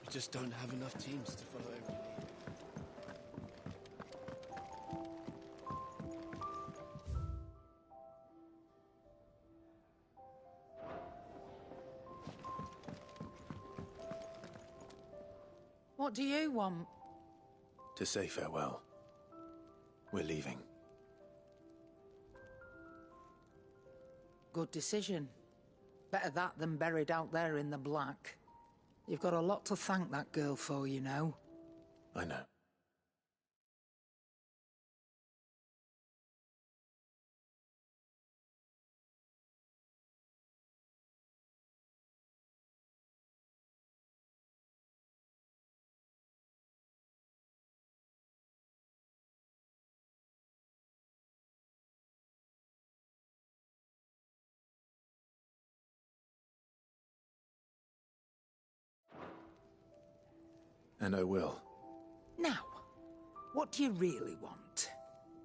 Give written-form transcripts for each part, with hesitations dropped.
We just don't have enough teams to follow every lead. What do you want? To say farewell. We're leaving. Good decision. Better that than buried out there in the black. You've got a lot to thank that girl for, you know. I know. And I will. Now, what do you really want?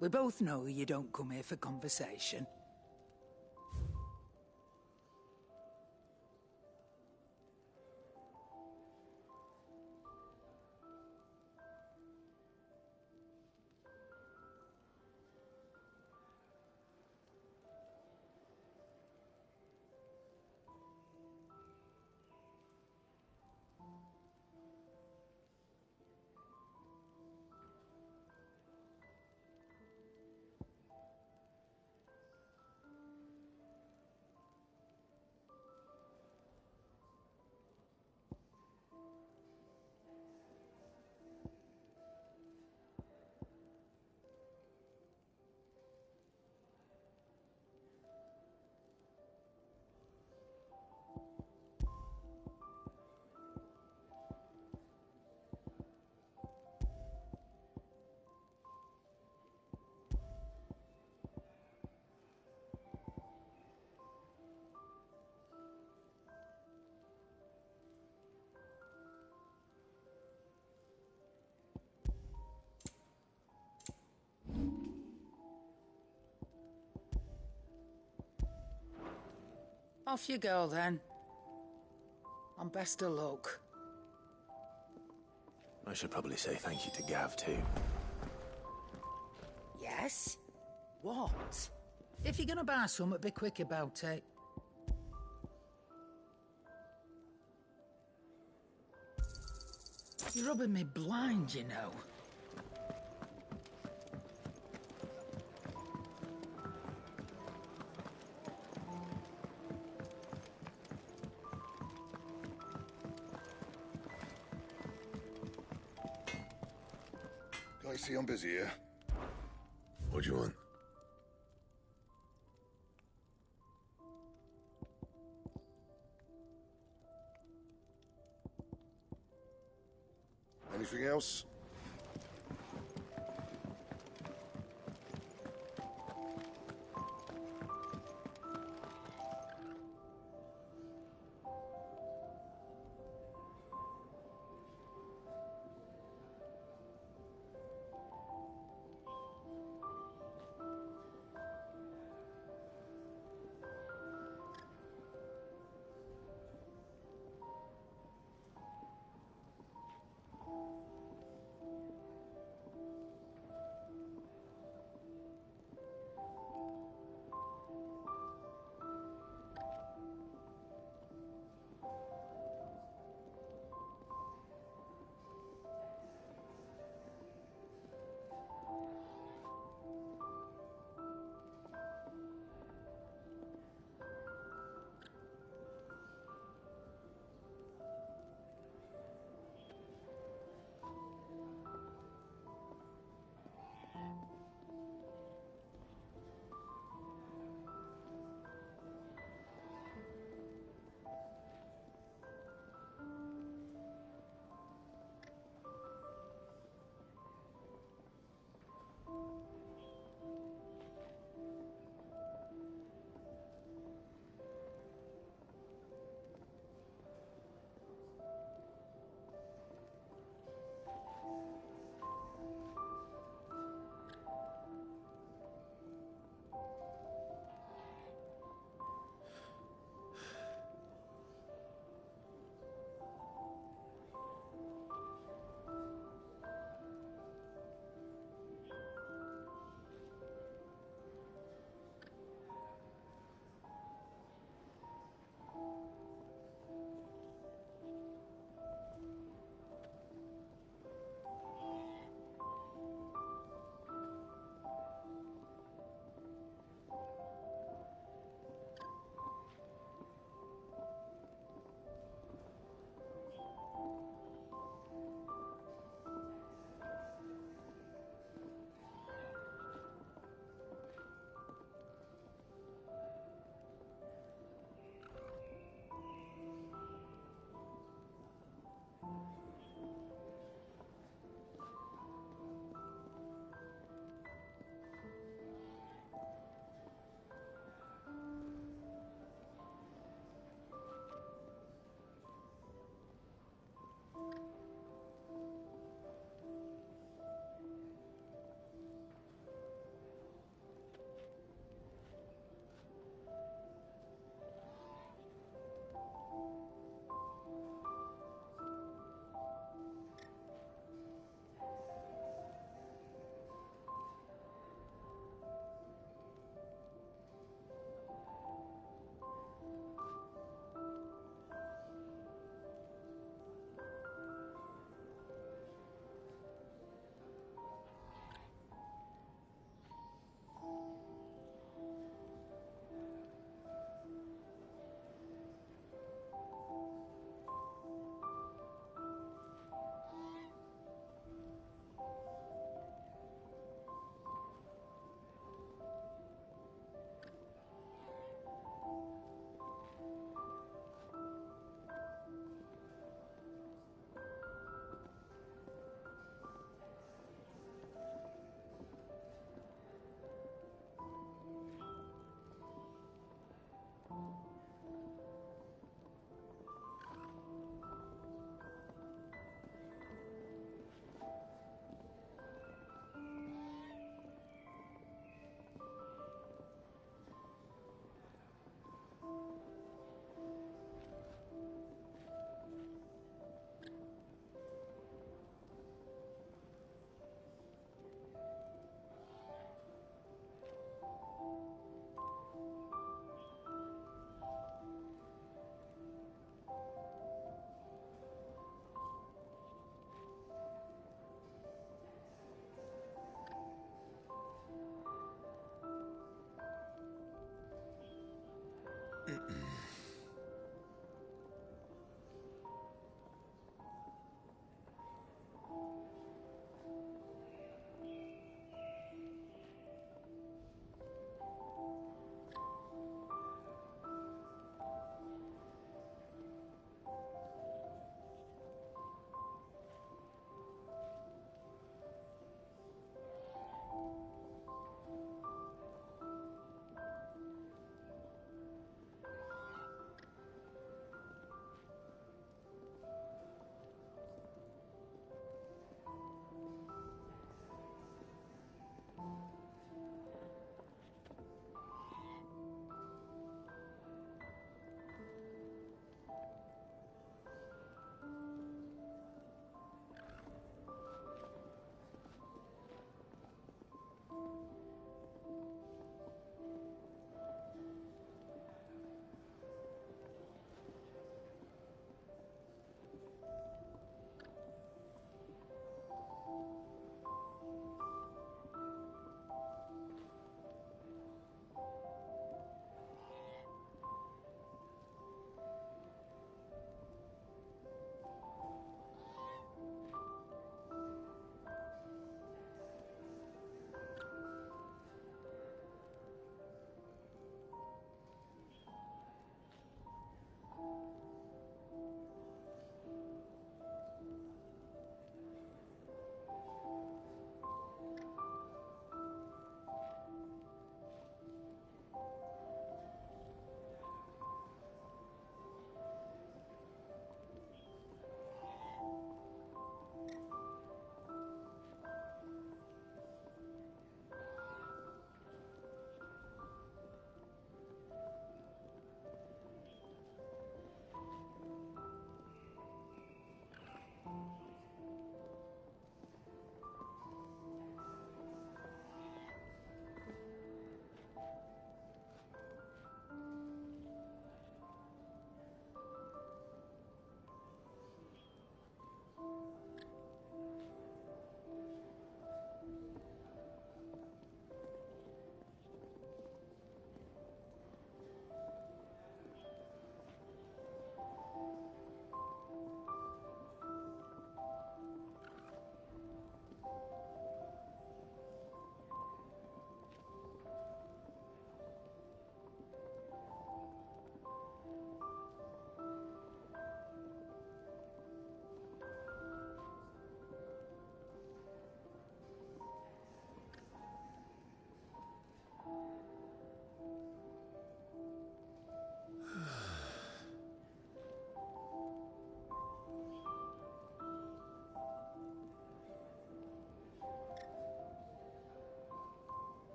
We both know you don't come here for conversation. Off you go, then. And best of luck. I should probably say thank you to Gav, too. Yes? What? If you're gonna buy something, be quick about it. You're rubbing me blind, you know. I see I'm busy here. What do you want? Anything else?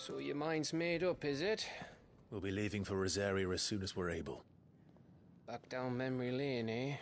So your mind's made up, is it? We'll be leaving for Rosaria as soon as we're able. Back down memory lane, eh?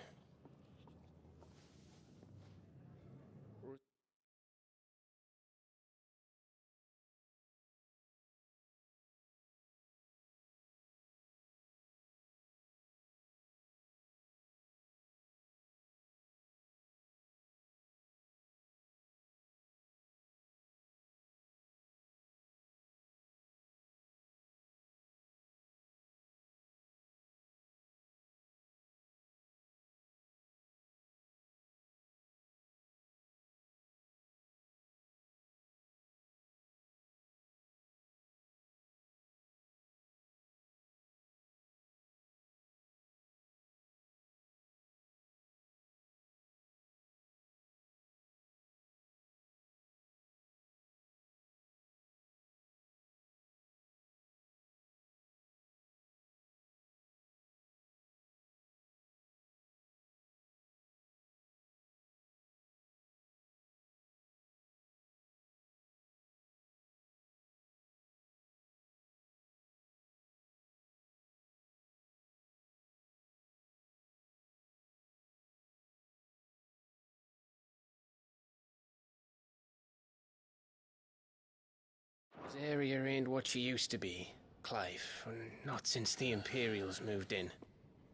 This area ain't what she used to be, Clive, and not since the Imperials moved in.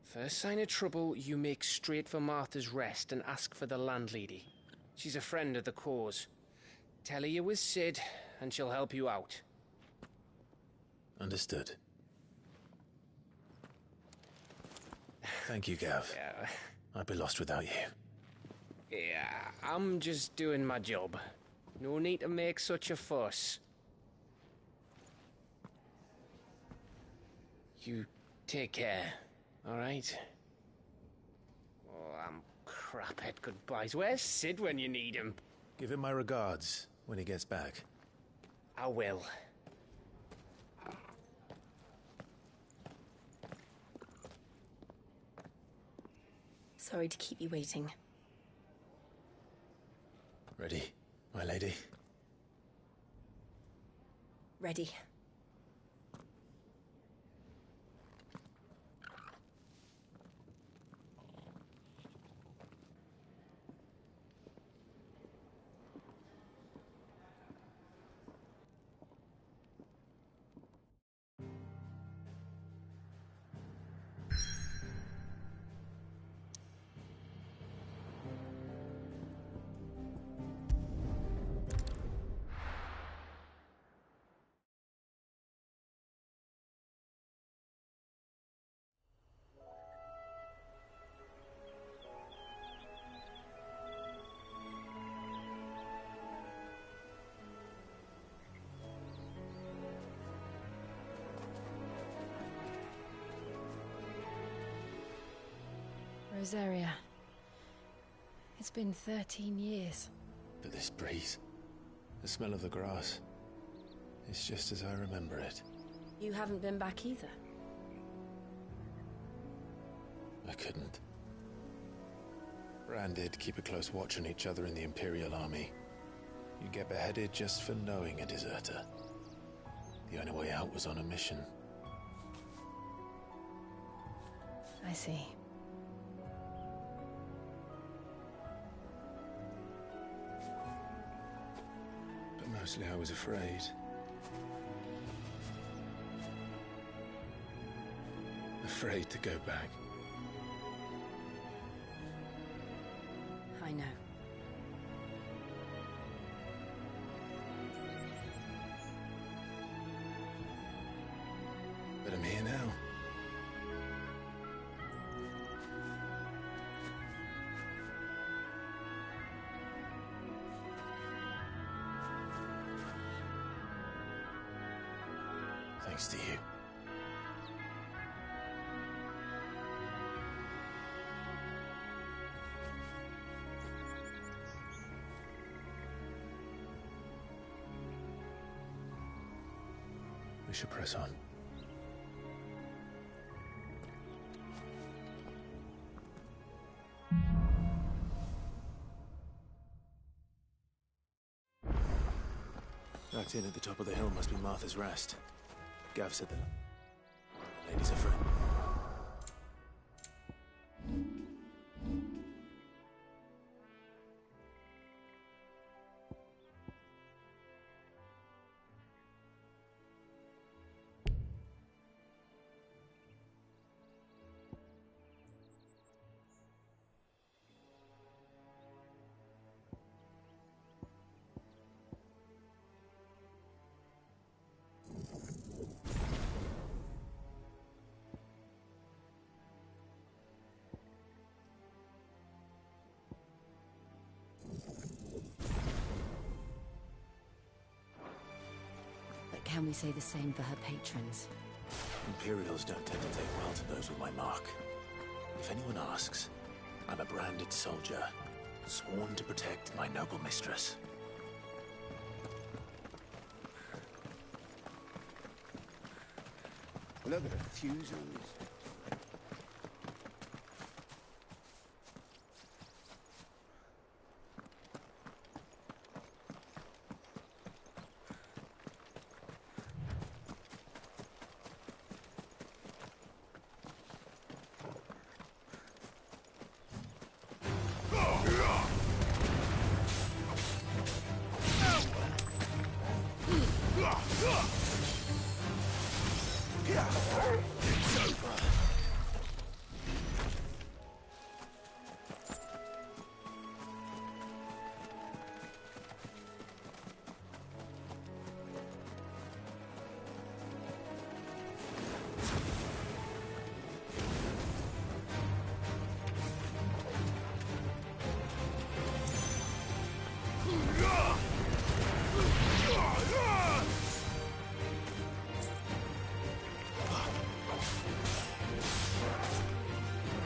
First sign of trouble, you make straight for Martha's Rest and ask for the landlady. She's a friend of the cause. Tell her you're with Sid, and she'll help you out. Understood. Thank you, Gav. Yeah, I'd be lost without you. yeah, I'm just doing my job. No need to make such a fuss. You take care, all right? Oh, I'm crap at goodbyes. Where's Sid when you need him? Give him my regards when he gets back. I will. Sorry to keep you waiting. Ready, my lady? Ready. Rosaria. It's been 13 years. But this breeze, the smell of the grass, it's just as I remember it. You haven't been back either. I couldn't. Bran did keep a close watch on each other in the Imperial Army. You'd get beheaded just for knowing a deserter. The only way out was on a mission. I see. But mostly I was afraid. Afraid to go back. I know. But I'm here now. Thanks to you. We should press on. artifact inn at the top of the hill must be Martha's Rest. Gav said that. The lady's a friend. Can we say the same for her patrons? Imperials don't tend to take well to those with my mark. If anyone asks, I'm a branded soldier, sworn to protect my noble mistress. Look at the fuse on this.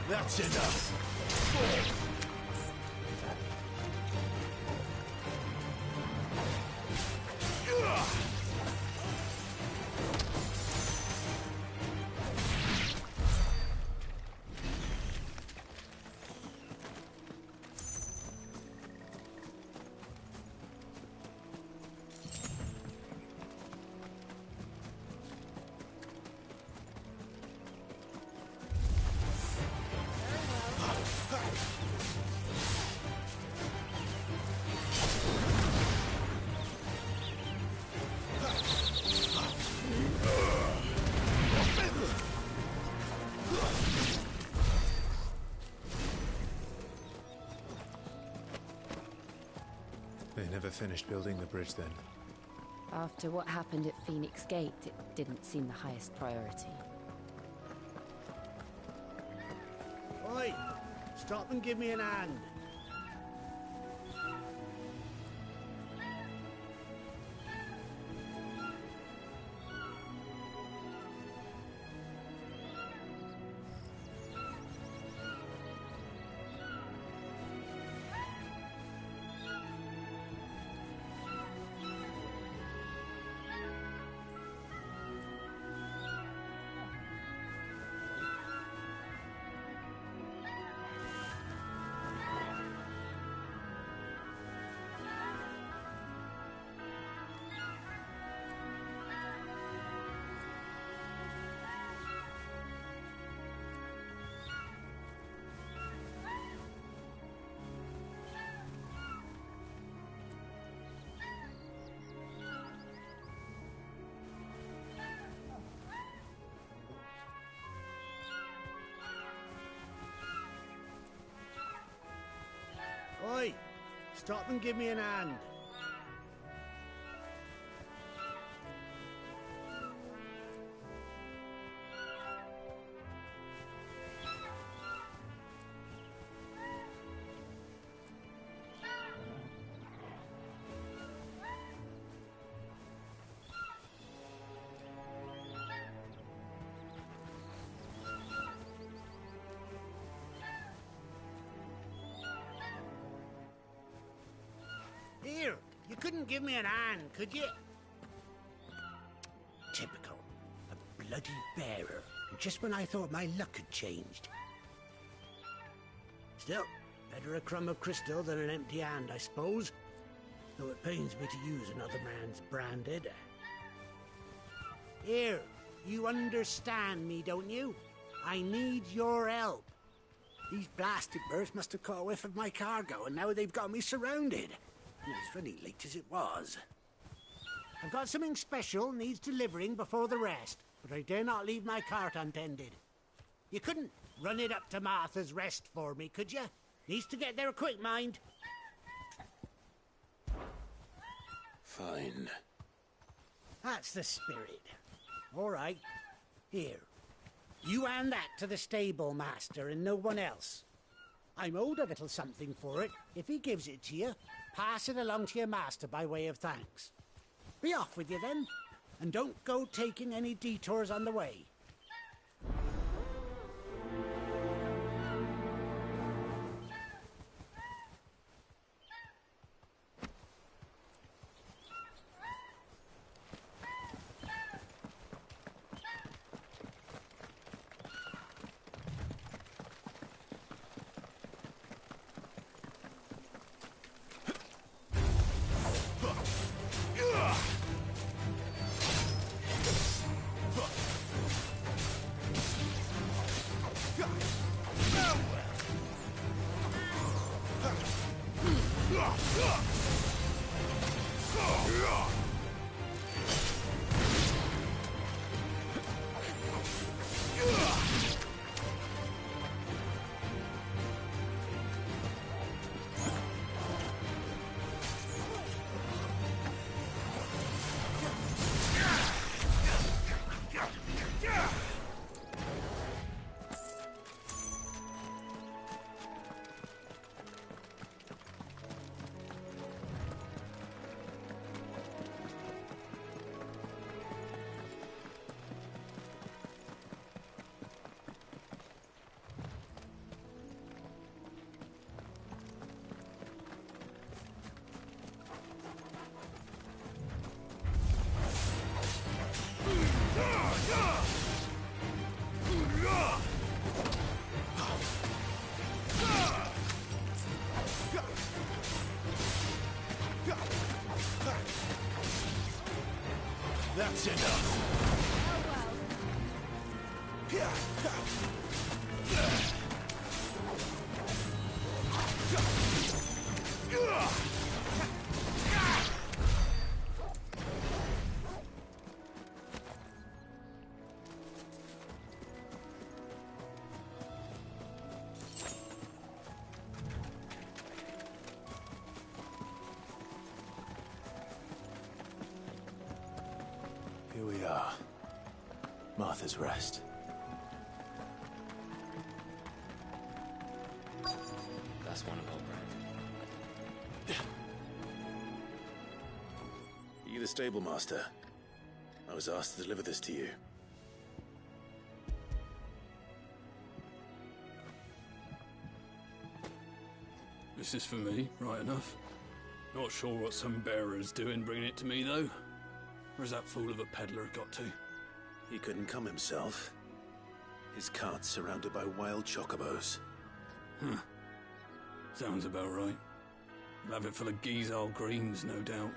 That's enough. They never finished building the bridge then. After what happened at Phoenix Gate, it didn't seem the highest priority. Oi! Stop and give me an hand. Oi! Stop and give me an hand. Here, you couldn't give me an hand, could you? Typical. A bloody bearer. Just when I thought my luck had changed. Still, better a crumb of crystal than an empty hand, I suppose. though it pains me to use another man's branded. Here, you understand me, don't you? I need your help. These blasted birds must have caught a whiff of my cargo, and now they've got me surrounded. And it's running late as it was. I've got something special needs delivering before the rest, but I dare not leave my cart untended. You couldn't run it up to Martha's Rest for me, could you? Needs to get there quick, mind. Fine. That's the spirit. All right. Here. You hand that to the stable master and no one else. I'm owed a little something for it. If he gives it to you, pass it along to your master by way of thanks. Be off with you then, and don't go taking any detours on the way. That's enough. Here we are. Martha's Rest. That's one of our brand. Are you the stable master? I was asked to deliver this to you. This is for me, right enough. Not sure what some bearer's doing bringing it to me, though. Where's that fool of a peddler got to? He couldn't come himself. His cart's surrounded by wild chocobos. Huh. Sounds about right. He'll have it full of Gizal greens, no doubt.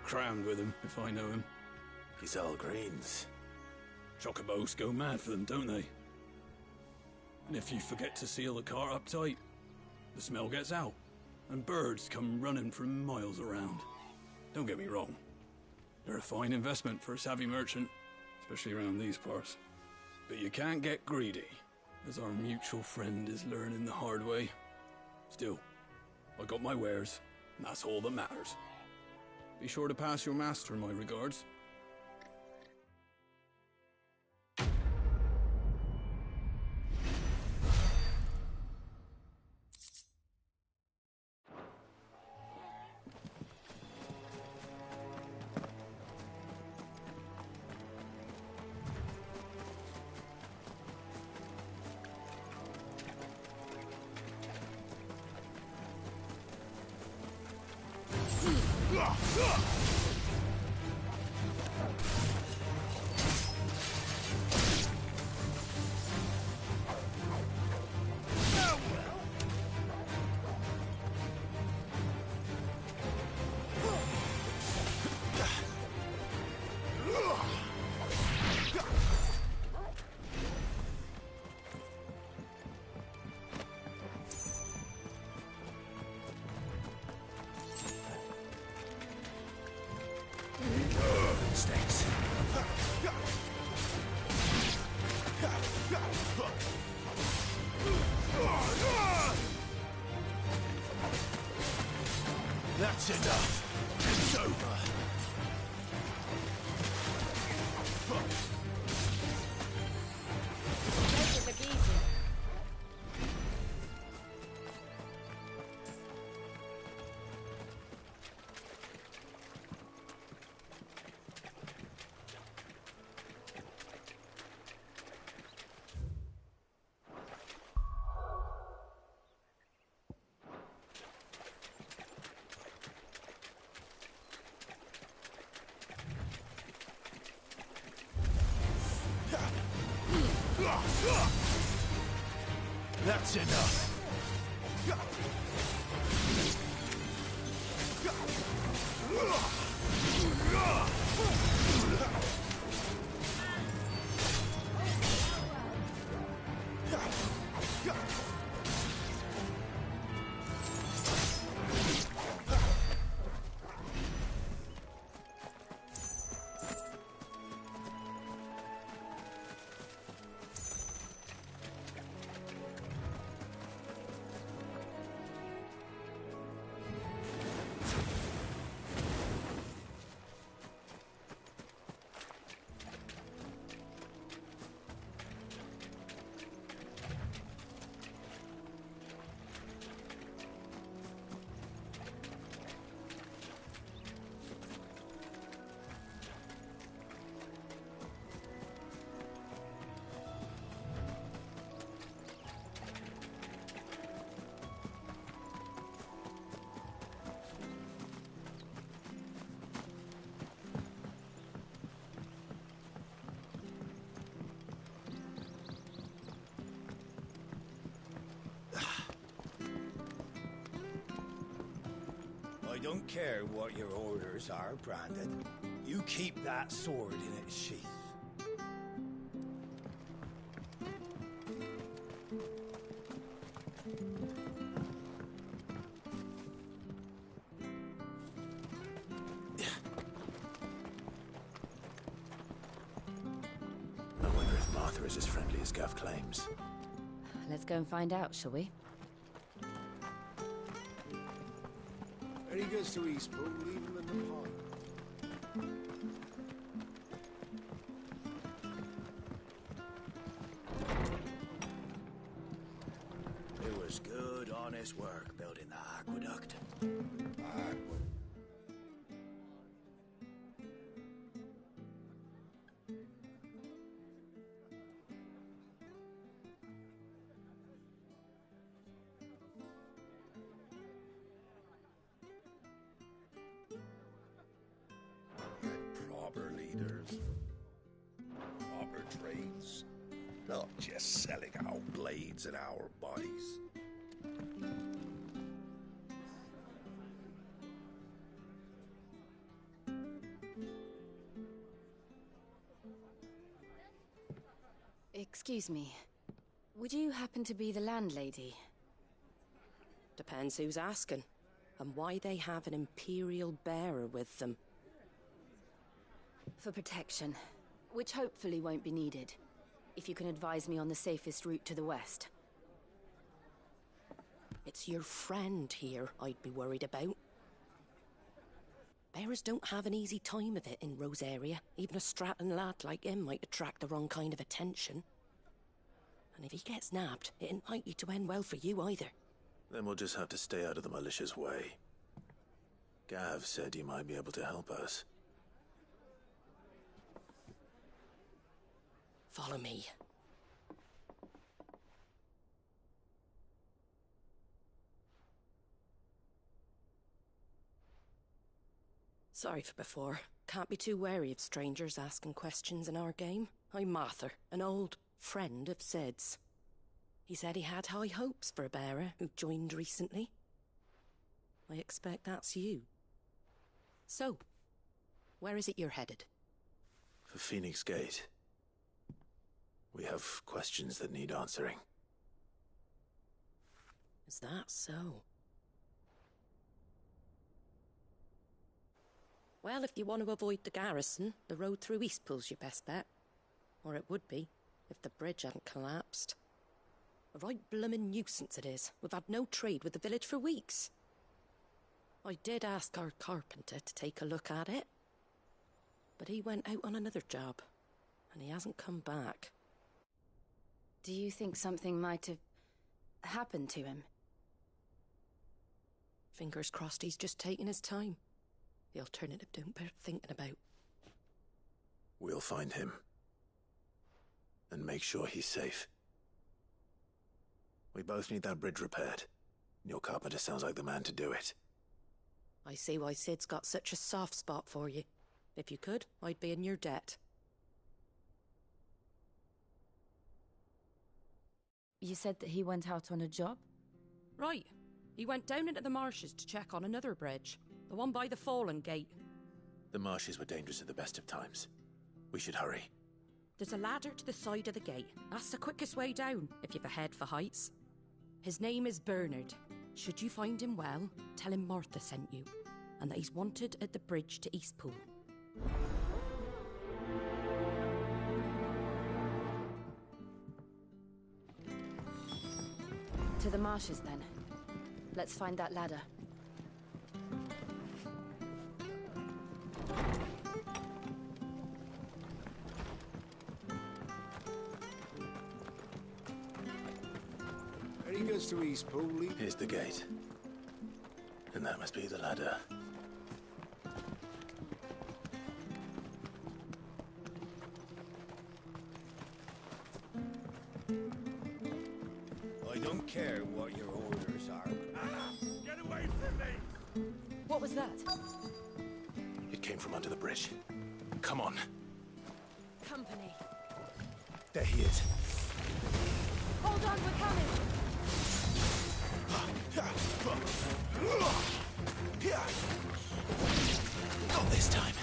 Crammed with them, if I know him. Gizal greens. Chocobos go mad for them, don't they? And if you forget to seal the cart up tight, the smell gets out, and birds come running from miles around. Don't get me wrong. They're a fine investment for a savvy merchant, especially around these parts. But you can't get greedy, as our mutual friend is learning the hard way. Still, I got my wares, and that's all that matters. Be sure to pass your master my regards. That's enough. It's over. Take it look easy. That's enough. I don't care what your orders are, Brandon. You keep that sword in its sheath. I wonder if Martha is as friendly as Gav claims. Let's go and find out, shall we? There he goes to Eastpool, leave him in the pond. It was good, honest work building the aqueduct. Proper leaders, proper trades, not just selling our blades and our bodies. Excuse me. Would you happen to be the landlady? Depends who's asking, and why they have an Imperial bearer with them. For protection, which hopefully won't be needed. If you can advise me on the safest route to the west. It's your friend here I'd be worried about. Bearers don't have an easy time of it in Rosaria. Even a Stratton lad like him might attract the wrong kind of attention. And if he gets nabbed, it ain't likely to end well for you either. Then we'll just have to stay out of the malicious way. Gav said you might be able to help us. Follow me. Sorry for before. Can't be too wary of strangers asking questions in our game. I'm Martha, an old friend of Sid's. He said he had high hopes for a bearer who joined recently. I expect that's you. So, where is it you're headed? For Phoenix Gate. We have questions that need answering. Is that so? Well, if you want to avoid the garrison, the road through Eastpool's your best bet. Or it would be, if the bridge hadn't collapsed. A right bloomin' nuisance it is. We've had no trade with the village for weeks. I did ask our carpenter to take a look at it, but he went out on another job, and he hasn't come back. Do you think something might have happened to him? Fingers crossed he's just taking his time. The alternative don't bear thinking about. We'll find him. And make sure he's safe. We both need that bridge repaired. Your carpenter sounds like the man to do it. I see why Sid's got such a soft spot for you. If you could, I'd be in your debt. You said that he went out on a job? Right. He went down into the marshes to check on another bridge. The one by the Fallen Gate. The marshes were dangerous at the best of times. We should hurry. There's a ladder to the side of the gate. That's the quickest way down, if you've a head for heights. His name is Bernard. Should you find him well, tell him Martha sent you, and that he's wanted at the bridge to Eastpool. To the marshes, then. Let's find that ladder. There he goes to Eastpool. Here's the gate. And that must be the ladder. I don't care what your orders are. Anna, get away from me! What was that? It came from under the bridge. Come on. Company. There he is. Hold on, we're coming! Not this time.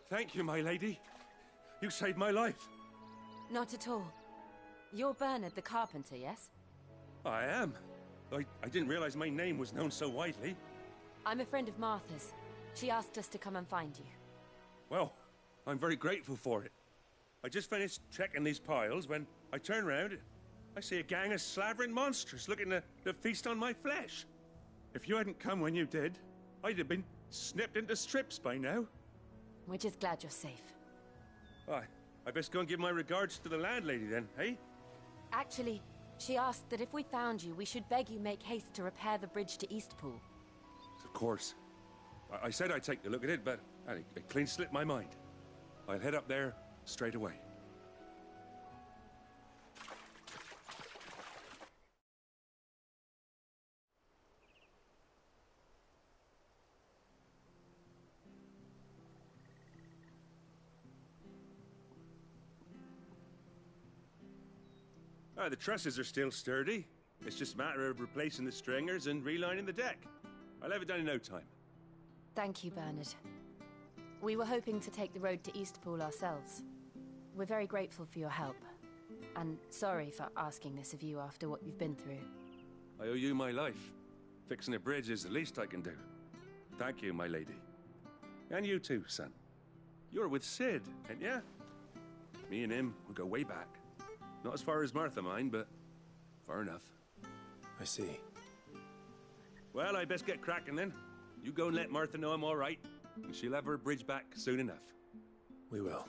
Thank you, my lady. You saved my life. Not at all. You're Bernard the carpenter, yes? I am. I didn't realize my name was known so widely. I'm a friend of Martha's. She asked us to come and find you. Well, I'm very grateful for it. I just finished checking these piles when I turn round. I see a gang of slavering monsters looking to feast on my flesh. If you hadn't come when you did, I'd have been snipped into strips by now. We're just glad you're safe. I best go and give my regards to the landlady then, eh? Actually, she asked that if we found you, we should beg you make haste to repair the bridge to Eastpool. Of course. I said I'd take a look at it, but it clean slipped my mind. I'll head up there straight away. The trusses are still sturdy. It's just a matter of replacing the stringers and relining the deck. I'll have it done in no time. Thank you, Bernard. We were hoping to take the road to Eastpool ourselves. We're very grateful for your help. And sorry for asking this of you after what you've been through. I owe you my life. Fixing a bridge is the least I can do. Thank you, my lady. And you too, son. You're with Sid, ain't ya? Me and him will go way back. Not as far as Martha, mind, but far enough. I see. Well, I best get cracking then. You go and let Martha know I'm all right, and she'll have her bridge back soon enough. We will.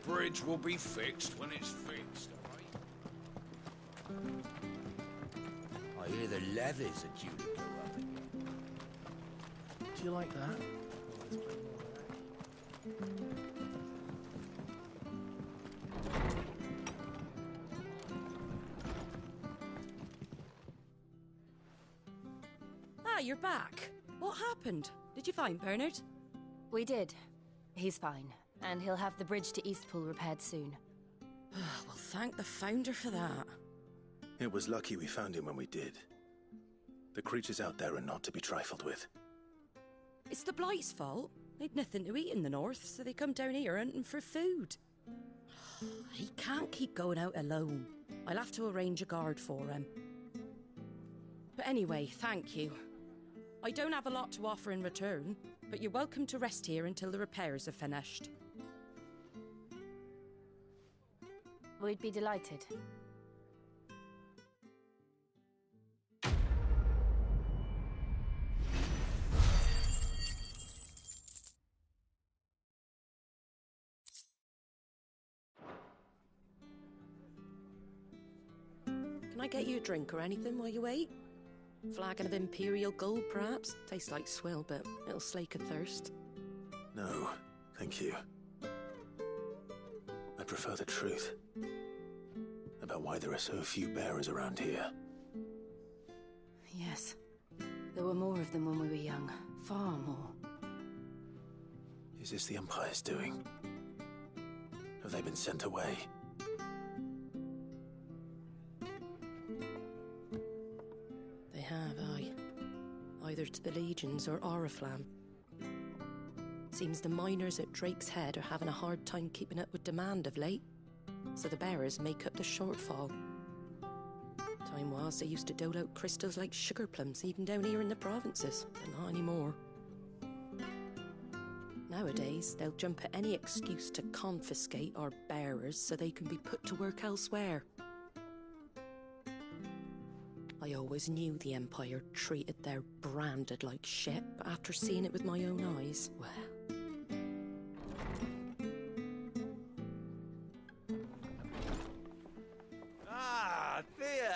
bridge will be fixed when it's fixed, all right? I hear the levies are due to go up again. Do you like that? Ah, you're back. What happened? Did you find Bernard? We did. He's fine, and he'll have the bridge to Eastpool repaired soon. Well, thank the Founder for that. It was lucky we found him when we did. The creatures out there are not to be trifled with. It's the Blight's fault. They'd nothing to eat in the north, so they come down here hunting for food. He can't keep going out alone. I'll have to arrange a guard for him. But anyway, thank you. I don't have a lot to offer in return, but you're welcome to rest here until the repairs are finished. We'd be delighted. Can I get you a drink or anything while you wait? Flagon of Imperial Gold, perhaps? Tastes like swill, but it'll slake a thirst. No, thank you. I prefer the truth. About why there are so few bearers around here. Yes. There were more of them when we were young. Far more. Is this the Empire's doing? Have they been sent away? They have, aye. Either to the Legions or Oriflamme. Seems the miners at Drake's Head are having a hard time keeping up with demand of late, so the bearers make up the shortfall. Time was they used to dole out crystals like sugar plums even down here in the provinces, but not anymore. Nowadays, they'll jump at any excuse to confiscate our bearers so they can be put to work elsewhere. I always knew the Empire treated their branded like shit, but after seeing it with my own eyes, well... Ah, Thea!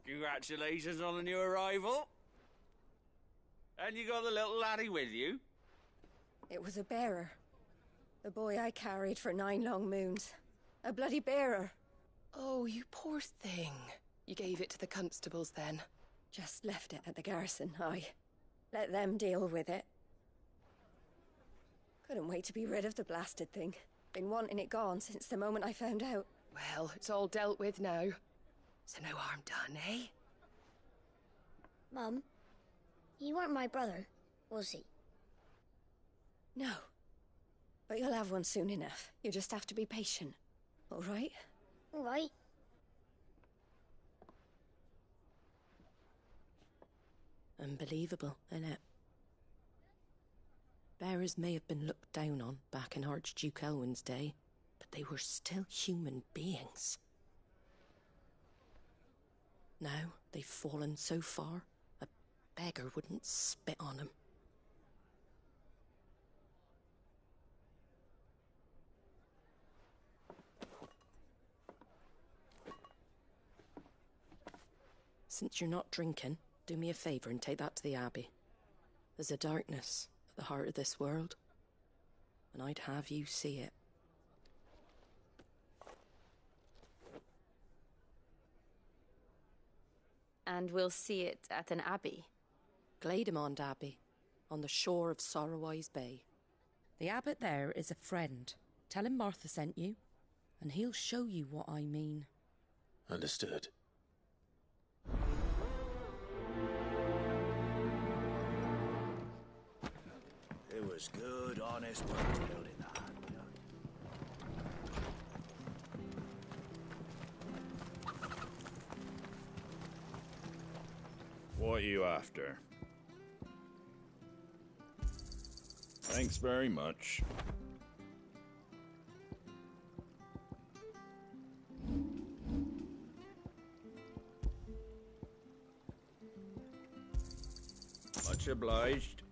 Congratulations on the new arrival. And you got the little laddie with you? It was a bearer. The boy I carried for 9 long moons. A bloody bearer. Oh, you poor thing. You gave it to the constables then? Just left it at the garrison, aye. Let them deal with it. Couldn't wait to be rid of the blasted thing. Been wanting it gone since the moment I found out. Well, it's all dealt with now. So no harm done, eh? Mum, he weren't my brother, was he? No. But you'll have one soon enough. You just have to be patient. All right? All right. Unbelievable, innit? Bearers may have been looked down on back in Archduke Elwin's day, but they were still human beings. Now they've fallen so far, a beggar wouldn't spit on them. Since you're not drinking, do me a favour and take that to the Abbey. There's a darkness at the heart of this world, and I'd have you see it. And we'll see it at an abbey? Glademond Abbey, on the shore of Sorrowwise Bay. The abbot there is a friend. Tell him Martha sent you, and he'll show you what I mean. Understood. It was good, honest work building that. What are you after? Thanks very much. Much obliged.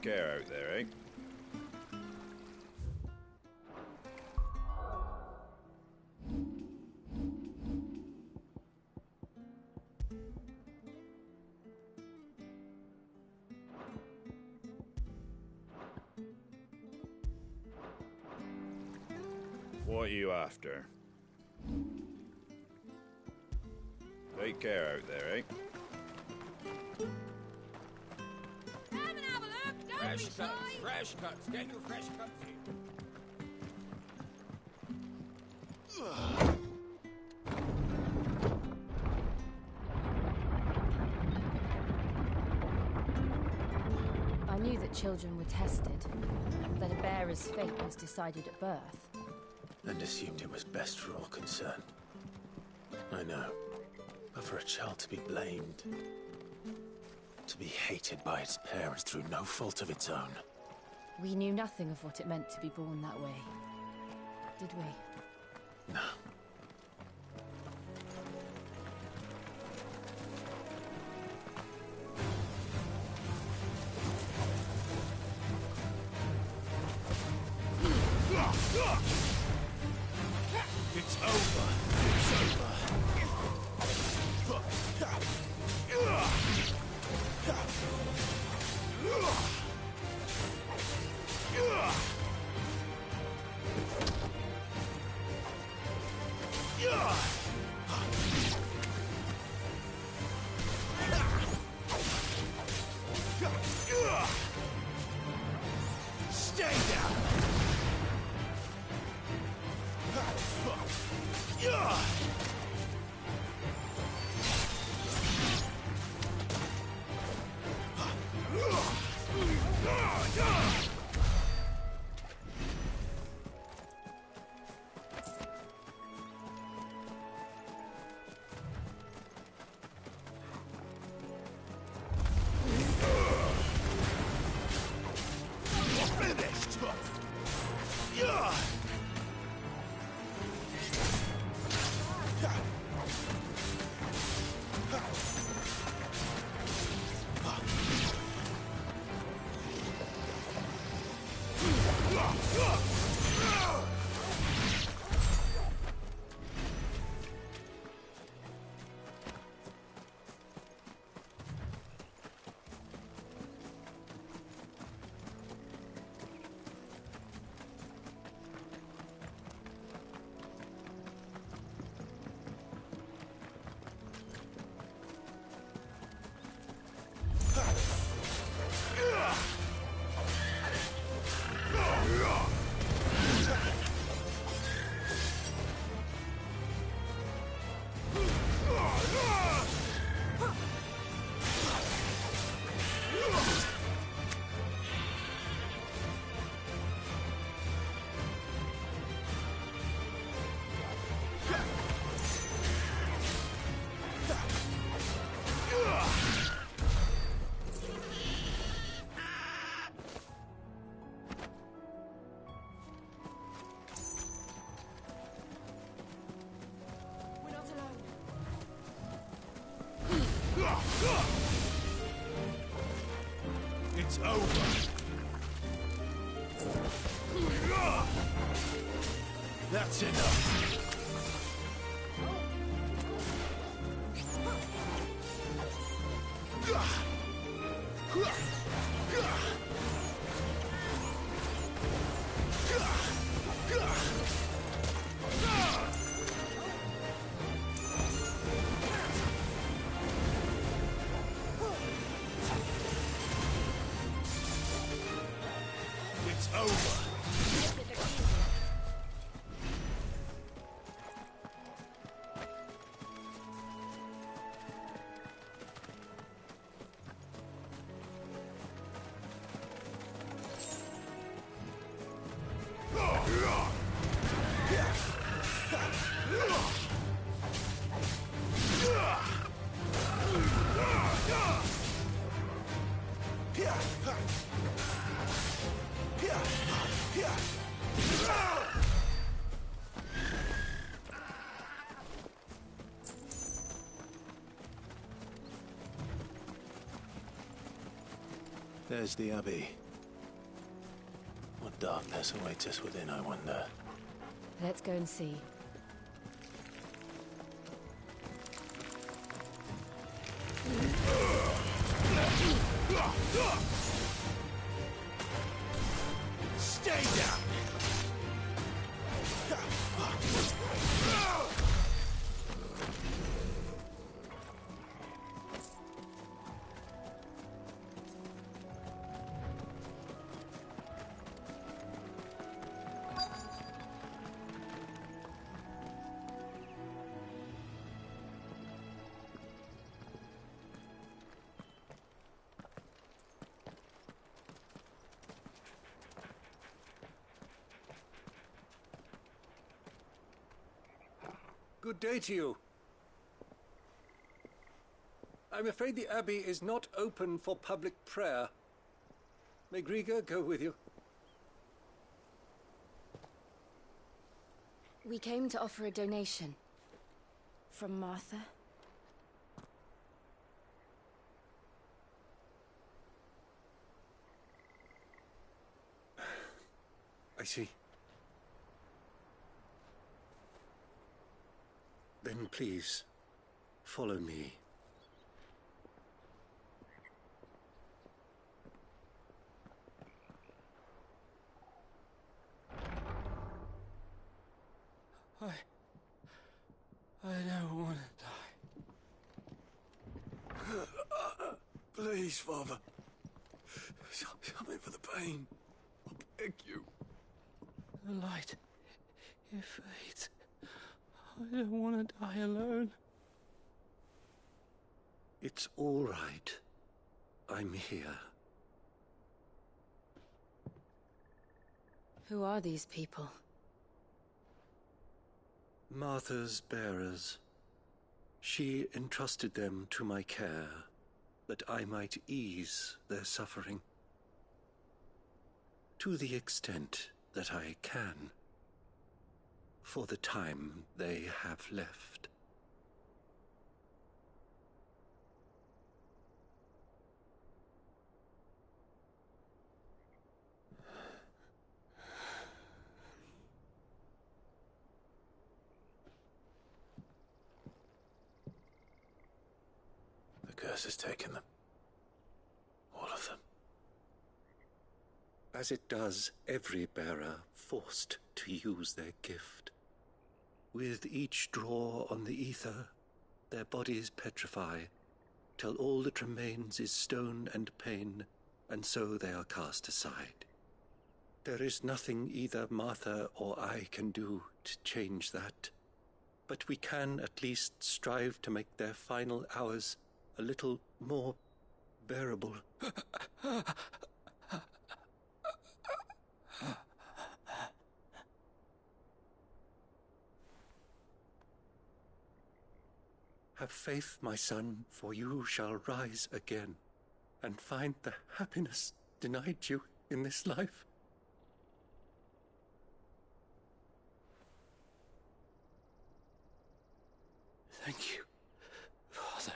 Take care out there, eh? What are you after? Take care out there, eh? Fresh cuts, fresh cuts. Get your fresh cuts here. I knew that children were tested, that a bearer's fate was decided at birth. And assumed it was best for all concerned. I know. But for a child to be blamed, to be hated by its parents through no fault of its own. We knew nothing of what it meant to be born that way, did we? No. It's over. It's over. Stay down. It's over. That's enough. It's over. There's the Abbey. darkness awaits us within, I wonder? Let's go and see. Stay down! Good day to you. I'm afraid the Abbey is not open for public prayer. May Griga go with you? We came to offer a donation. From Martha. I see. Then please, follow me. I don't want to die. Please, Father. Help me for the pain. I beg you. The light, it fades. I don't want to die alone. It's all right. I'm here. Who are these people? Martha's bearers. She entrusted them to my care, that I might ease their suffering. To the extent that I can. For the time they have left. The curse has taken them. All of them. As it does every bearer forced to use their gift. With each draw on the ether, their bodies petrify, till all that remains is stone and pain, and so they are cast aside. There is nothing either Martha or I can do to change that, but we can at least strive to make their final hours a little more bearable. Have faith, my son, for you shall rise again, and find the happiness denied you in this life. Thank you, Father.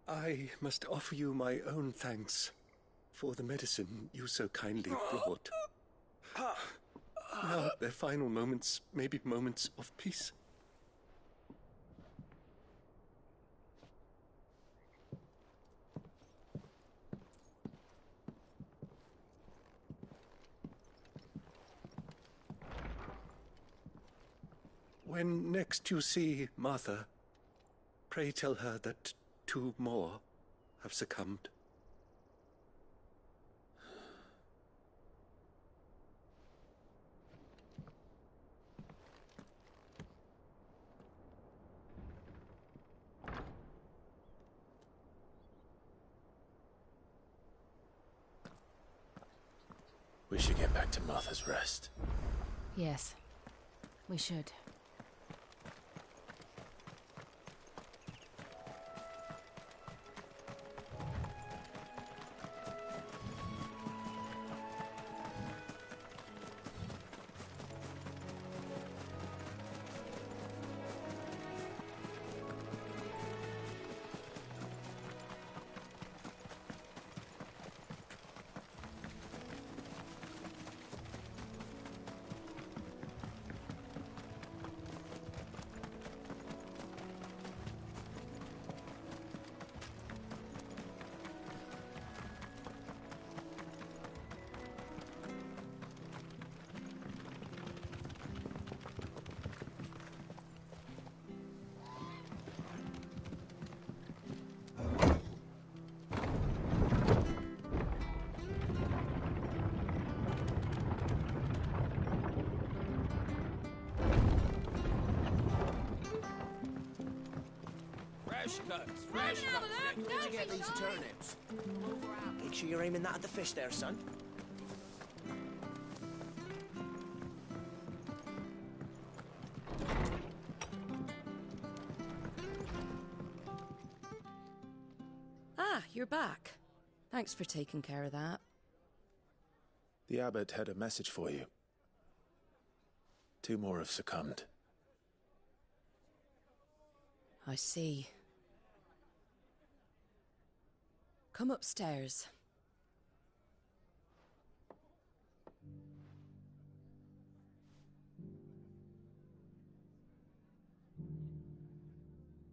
I must offer you my own thanks for the medicine you so kindly brought. Now their final moments may be moments of peace. When next you see Martha, pray tell her that 2 more have succumbed. We should get back to Martha's Rest. Yes, we should. Fresh cuts, fresh cuts. Where'd you get these turnips? Make sure you're aiming that at the fish there, son. Ah, you're back. Thanks for taking care of that. The abbot had a message for you. 2 more have succumbed. I see. Come upstairs.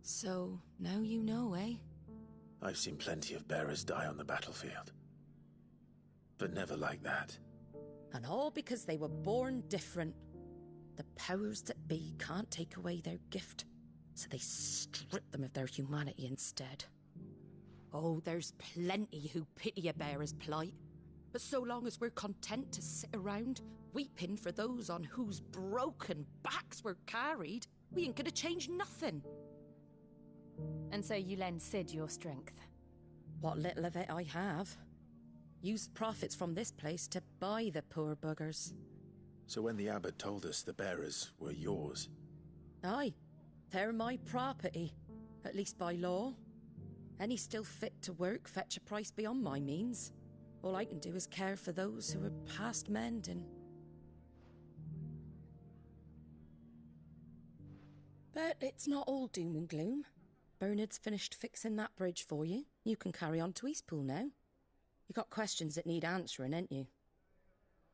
So, now you know, eh? I've seen plenty of bearers die on the battlefield. But never like that. And all because they were born different. The powers that be can't take away their gift, so they strip them of their humanity instead. Oh, there's plenty who pity a bearer's plight. But so long as we're content to sit around, weeping for those on whose broken backs we're carried, we ain't gonna change nothing. And so you lend Cid your strength? What little of it I have. Use the profits from this place to buy the poor buggers. So when the abbot told us the bearers were yours... Aye, they're my property, at least by law. Any still fit to work fetch a price beyond my means. All I can do is care for those who are past mending. But it's not all doom and gloom. Bernard's finished fixing that bridge for you. You can carry on to Eastpool now. You got questions that need answering, ain't you?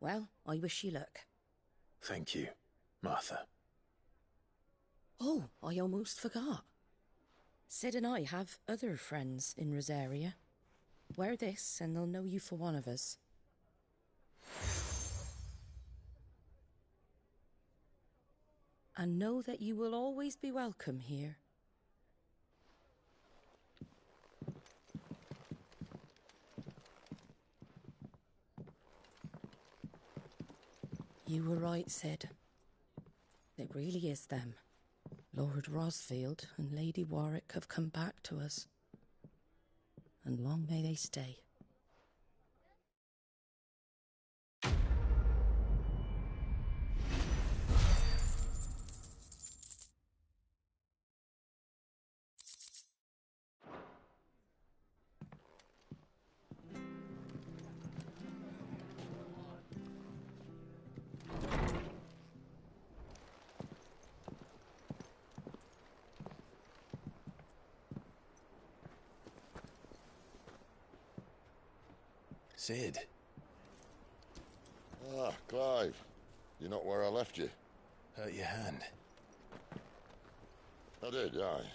Well, I wish you luck. Thank you, Martha. Oh, I almost forgot. Cid and I have other friends in Rosaria. Wear this and they'll know you for one of us. And know that you will always be welcome here. You were right, Cid. It really is them. Lord Rosfield and Lady Warwick have come back to us. And long may they stay. Cid. Ah, Clive. You're not where I left you. Hurt your hand. I did, aye.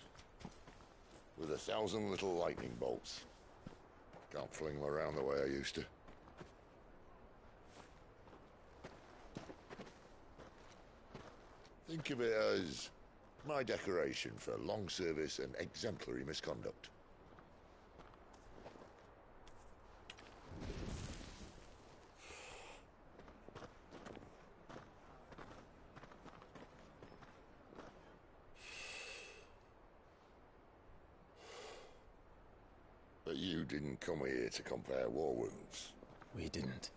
With 1,000 little lightning bolts. Can't fling them around the way I used to. Think of it as my decoration for long service and exemplary misconduct. But you didn't come here to compare war wounds. We didn't.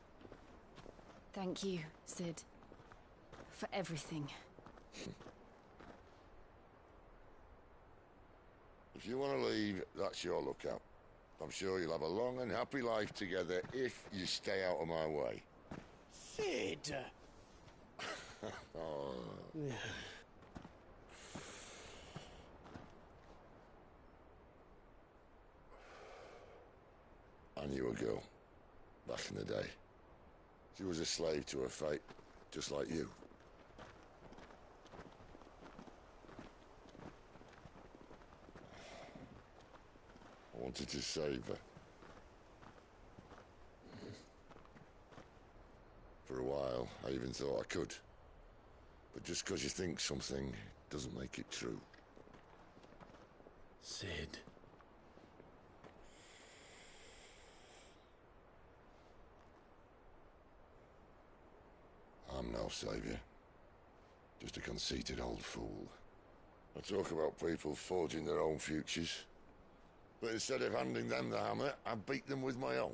Thank you, Cid. For everything. If you want to leave, that's your lookout. I'm sure you'll have a long and happy life together if you stay out of my way. Cid! Oh. I knew a girl, back in the day. She was a slave to her fate, just like you. I wanted to save her. For a while, I even thought I could. But just because you think something doesn't make it true. Cid. I'm no savior. Just a conceited old fool. I talk about people forging their own futures. But instead of handing them the hammer, I beat them with my own.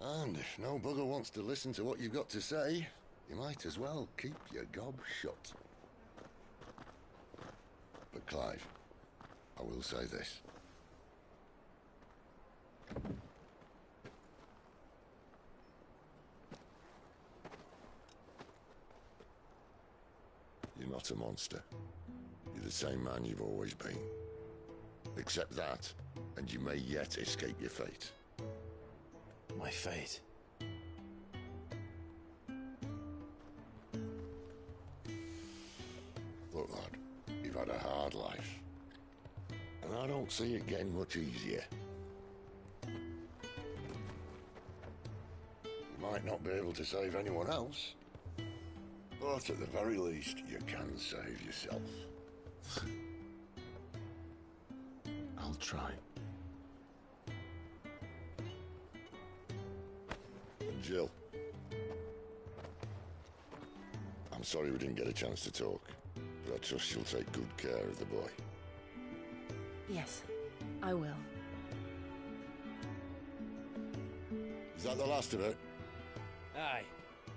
And if no bugger wants to listen to what you've got to say, you might as well keep your gob shut. But Clive, I will say this. You're not a monster. You're the same man you've always been. Accept that, and you may yet escape your fate. My fate? Look, lad, you've had a hard life. And I don't see it getting much easier. You might not be able to save anyone else, but at the very least, you can save yourself. I'll try. And Jill, I'm sorry we didn't get a chance to talk, but I trust you'll take good care of the boy. Yes, I will. Is that the last of it? Aye.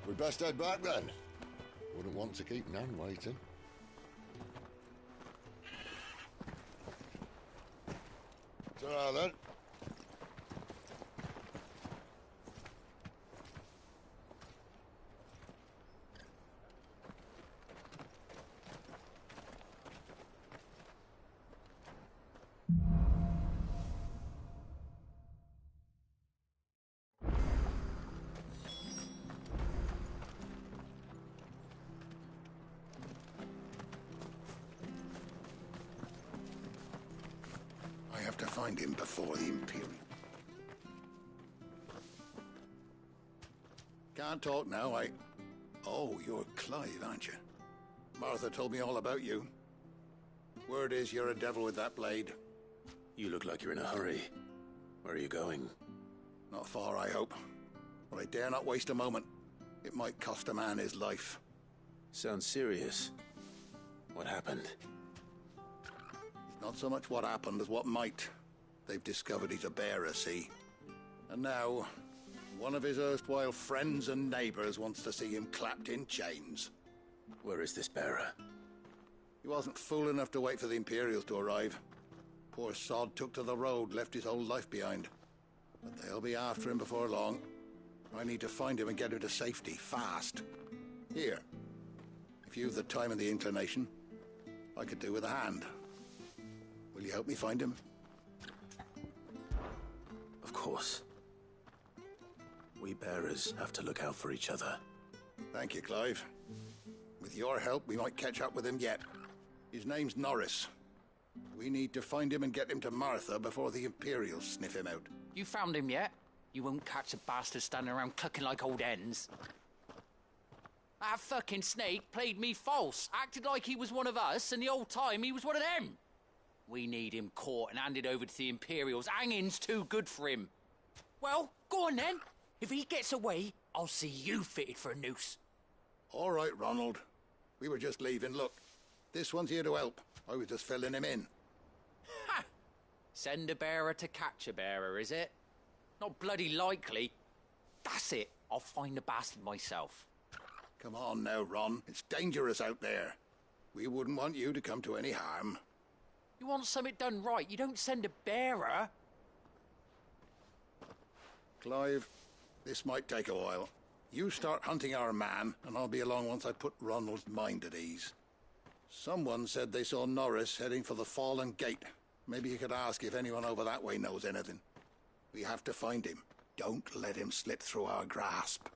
We'd best head back then. Wouldn't want to keep Nan waiting. Ta-ra then. I have to find him before the Imperial. Can't talk now, Oh, you're Clive, aren't you? Martha told me all about you. Word is you're a devil with that blade. You look like you're in a hurry. Where are you going? Not far, I hope. But I dare not waste a moment. It might cost a man his life. Sounds serious. What happened? It's not so much what happened as what might. They've discovered he's a bearer, see? And now, one of his erstwhile friends and neighbors wants to see him clapped in chains. Where is this bearer? He wasn't fool enough to wait for the Imperials to arrive. Poor sod took to the road, left his whole life behind. But they'll be after him before long. I need to find him and get him to safety, fast. Here. If you've the time and the inclination, I could do with a hand. Will you help me find him? Of course. We bearers have to look out for each other. Thank you, Clive. With your help, we might catch up with him yet. His name's Norris. We need to find him and get him to Martha before the Imperials sniff him out. You found him yet? You won't catch a bastard standing around clucking like old hens. That fucking snake played me false, acted like he was one of us, and the whole time he was one of them. We need him caught and handed over to the Imperials. Hanging's too good for him. Well, go on then. If he gets away, I'll see you fitted for a noose. All right, Ronald. We were just leaving. Look, this one's here to help. I was just filling him in. Ha! Send a bearer to catch a bearer, is it? Not bloody likely. That's it. I'll find the bastard myself. Come on now, Ron. It's dangerous out there. We wouldn't want you to come to any harm. You want something done right, you don't send a bearer. Clive, this might take a while. You start hunting our man, and I'll be along once I put Ronald's mind at ease. Someone said they saw Norris heading for the Fallen Gate. Maybe you could ask if anyone over that way knows anything. We have to find him. Don't let him slip through our grasp.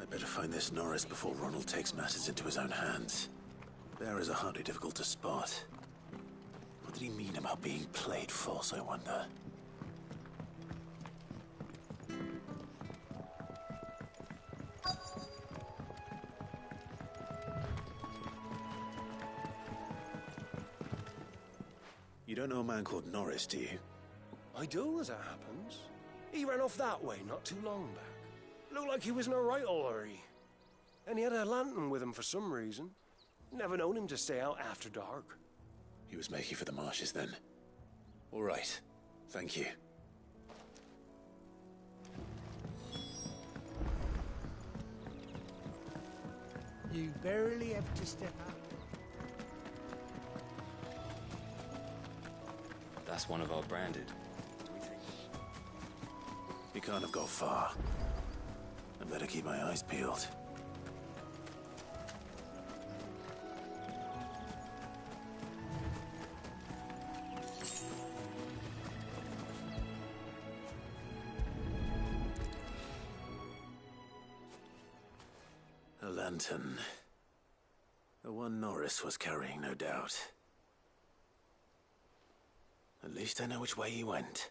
I better find this Norris before Ronald takes matters into his own hands. Bearers are hardly difficult to spot. What did he mean about being played false, I wonder? You don't know a man called Norris, do you? I do, as it happens. He ran off that way not too long back. Looked like he was in a right old hurry. And he had a lantern with him for some reason. Never known him to stay out after dark. He was making for the marshes then. All right. Thank you. You barely have to step out. That's one of our branded. He can't have got far. I better keep my eyes peeled. A lantern. The one Norris was carrying, no doubt. At least I know which way he went.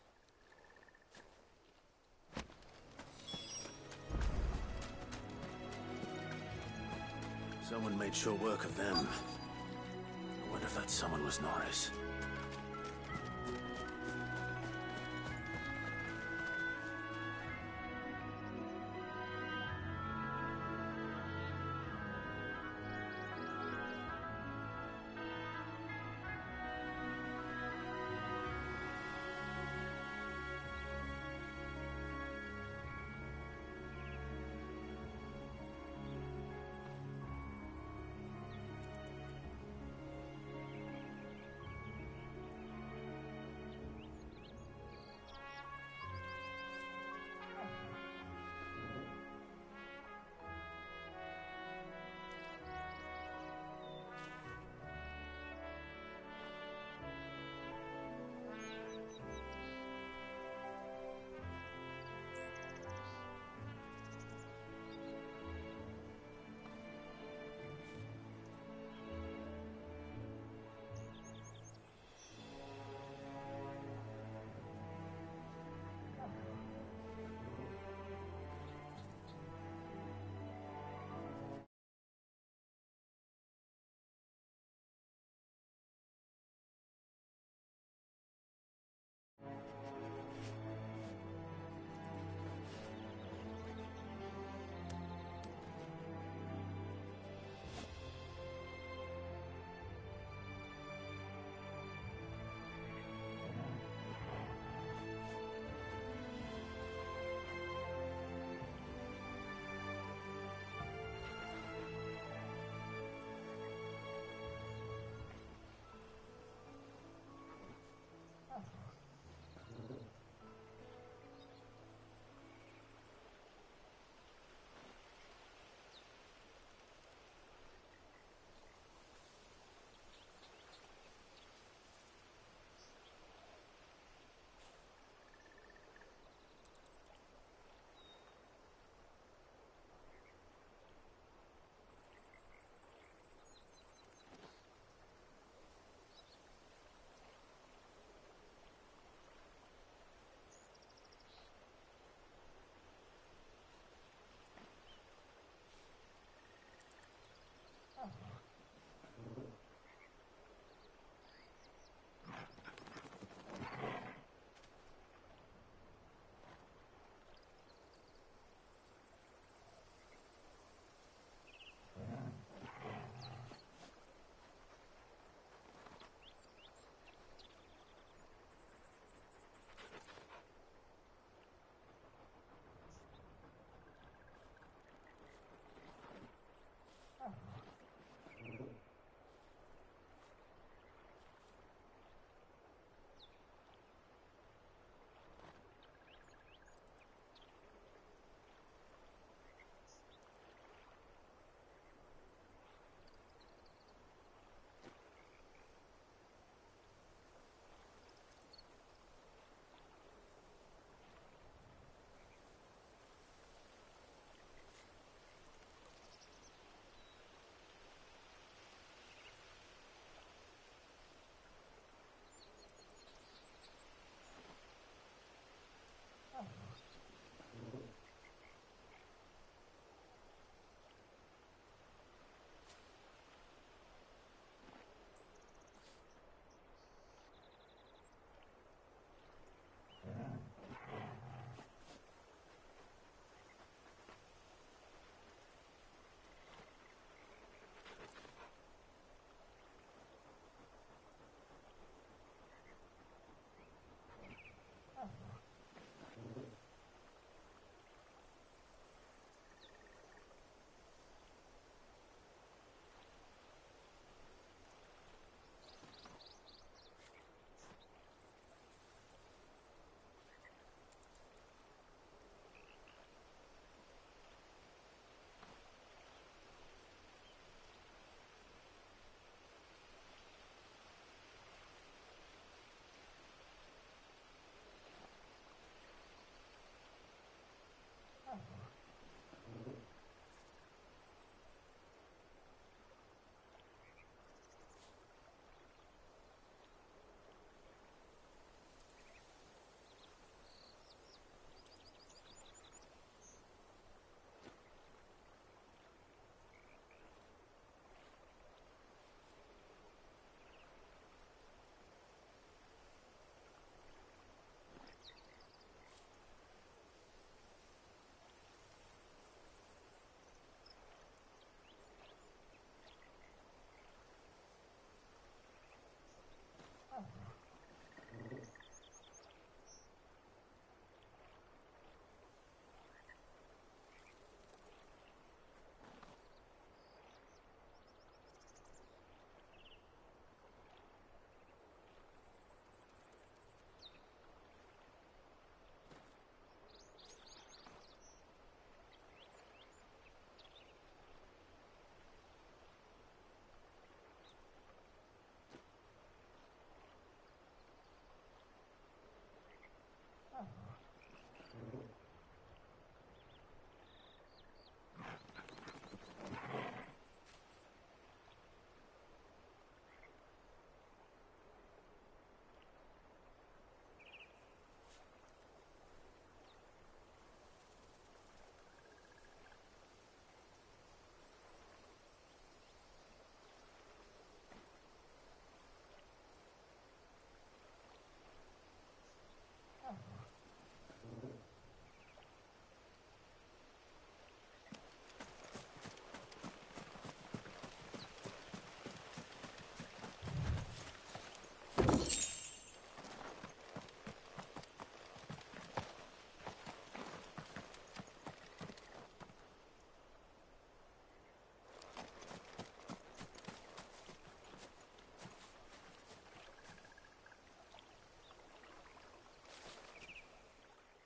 Someone made short work of them. I wonder if that someone was Norris.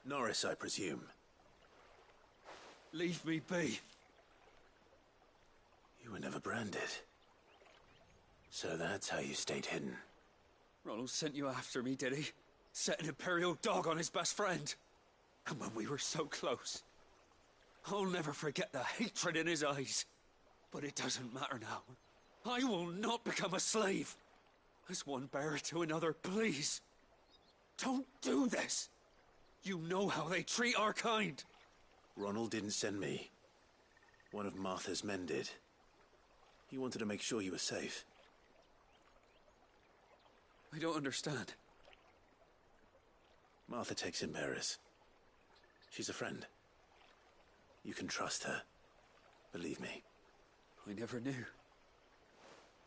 Norris, I presume. Leave me be. You were never branded. So that's how you stayed hidden. Ronald sent you after me, did he? Set an Imperial dog on his best friend. And when we were so close, I'll never forget the hatred in his eyes. But it doesn't matter now. I will not become a slave. As one bearer to another, please. Don't do this. You know how they treat our kind. Ronald didn't send me. One of Martha's men did. He wanted to make sure you were safe. I don't understand. Martha takes in bearers. She's a friend. You can trust her. Believe me. I never knew.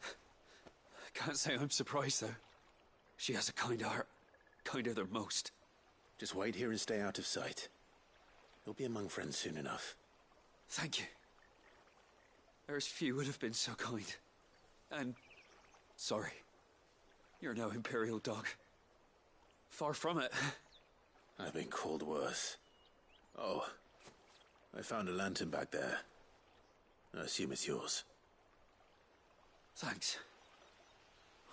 I can't say I'm surprised, though. She has a kind heart. Kinder than most. Just wait here and stay out of sight. You'll be among friends soon enough. Thank you. There's few would have been so kind. And... sorry. You're no Imperial dog. Far from it. I've been called worse. Oh, I found a lantern back there. I assume it's yours. Thanks.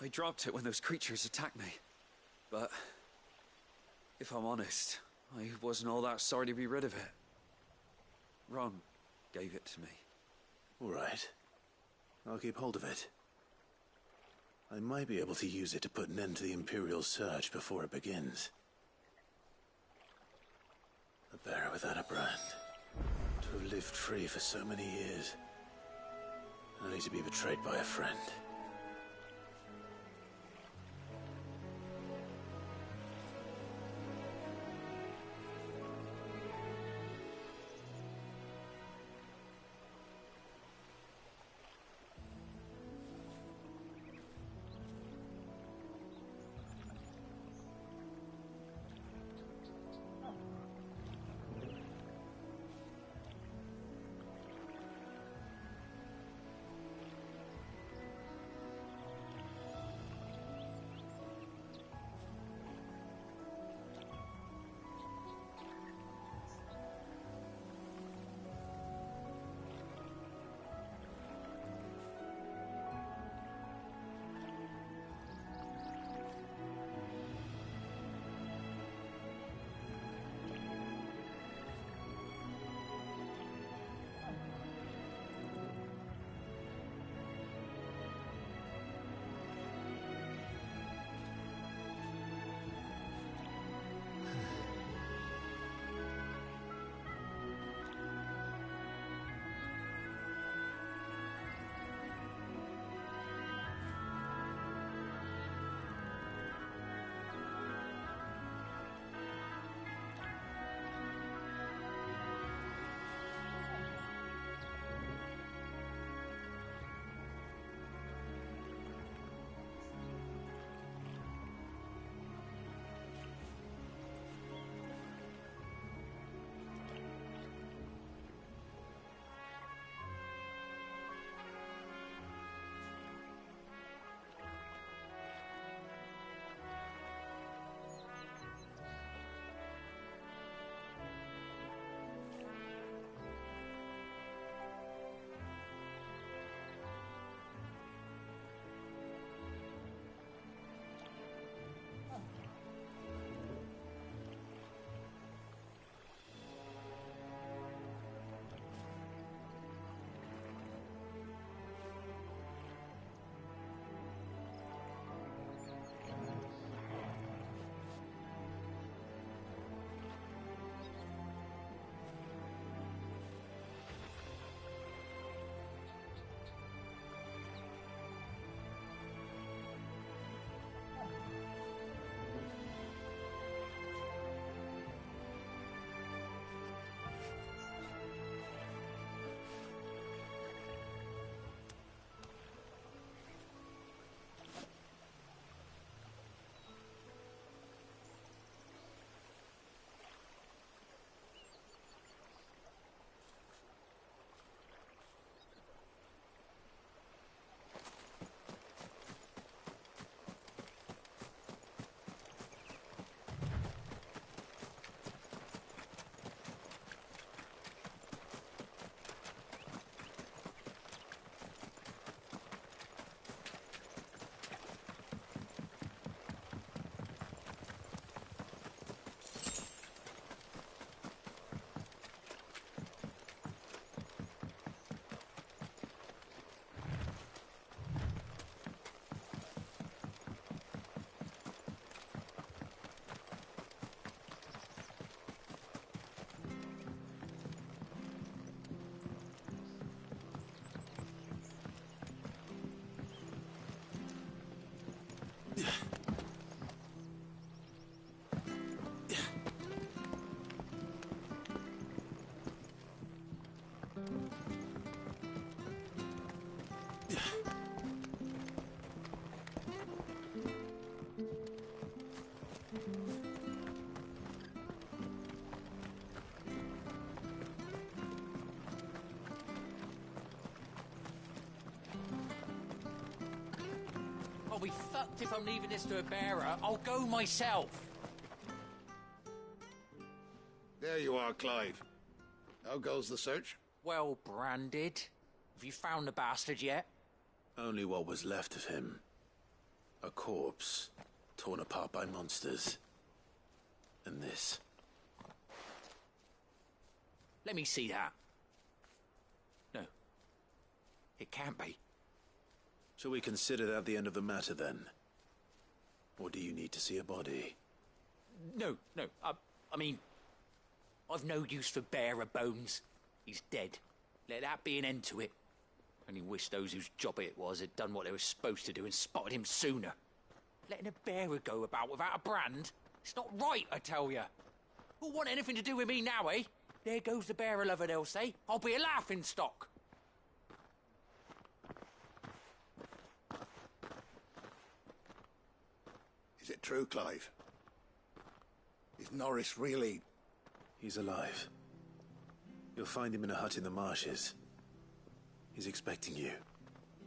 I dropped it when those creatures attacked me. But... if I'm honest, I wasn't all that sorry to be rid of it. Ron gave it to me. All right. I'll keep hold of it. I might be able to use it to put an end to the Imperial surge before it begins. A bearer without a brand. To have lived free for so many years. Only to be betrayed by a friend. be fucked if I'm leaving this to a bearer. I'll go myself. There you are, Clive. How goes the search? Well branded. Have you found the bastard yet? Only what was left of him. A corpse, torn apart by monsters. And this. Let me see that. No. It can't be. Shall we consider that the end of the matter, then? Or do you need to see a body? No. I mean, I've no use for bearer bones. He's dead. Let that be an end to it. Only wish those whose job it was had done what they were supposed to do and spotted him sooner. Letting a bearer go about without a brand? It's not right, I tell you. Who'll want anything to do with me now, eh? There goes the bearer lover, they'll say. I'll be a laughingstock. Is it true, Clive? Is Norris really... He's alive. You'll find him in a hut in the marshes. He's expecting you.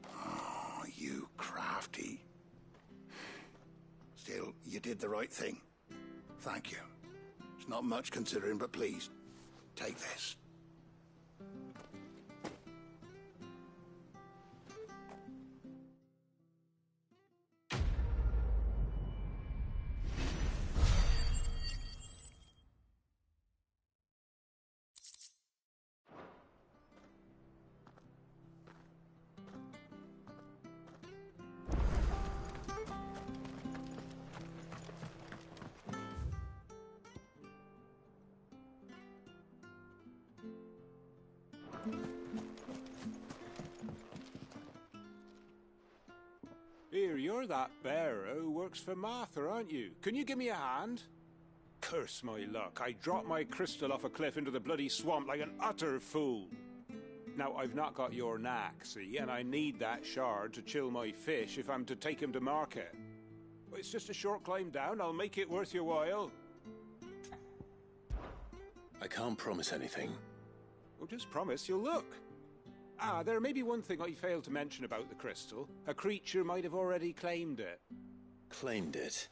Oh, you crafty. Still, you did the right thing. Thank you. It's not much considering, but please, take this. Here, you're that bearer who works for Martha, aren't you? Can you give me a hand? Curse my luck, I dropped my crystal off a cliff into the bloody swamp like an utter fool. Now, I've not got your knack, see, and I need that shard to chill my fish if I'm to take him to market. It's just a short climb down, I'll make it worth your while. I can't promise anything. Well, just promise you'll look. Ah, there may be one thing I failed to mention about the crystal. A creature might have already claimed it. Claimed it?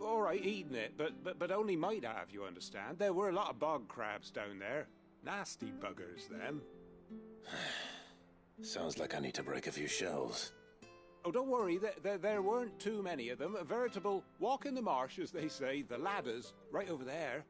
All right, eaten it, but only might have, you understand. There were a lot of bog crabs down there. Nasty buggers, them. Sounds like I need to break a few shells. Oh, don't worry, there weren't too many of them. A veritable walk in the marsh, as they say, the ladders, right over there.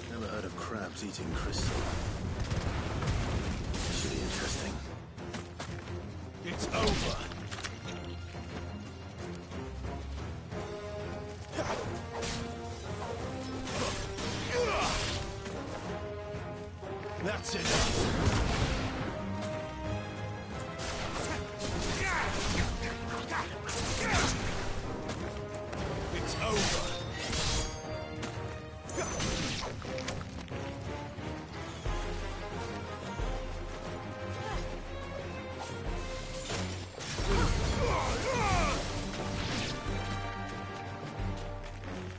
Never heard of crabs eating crystal. Should be interesting. It's over. That's enough. It's over.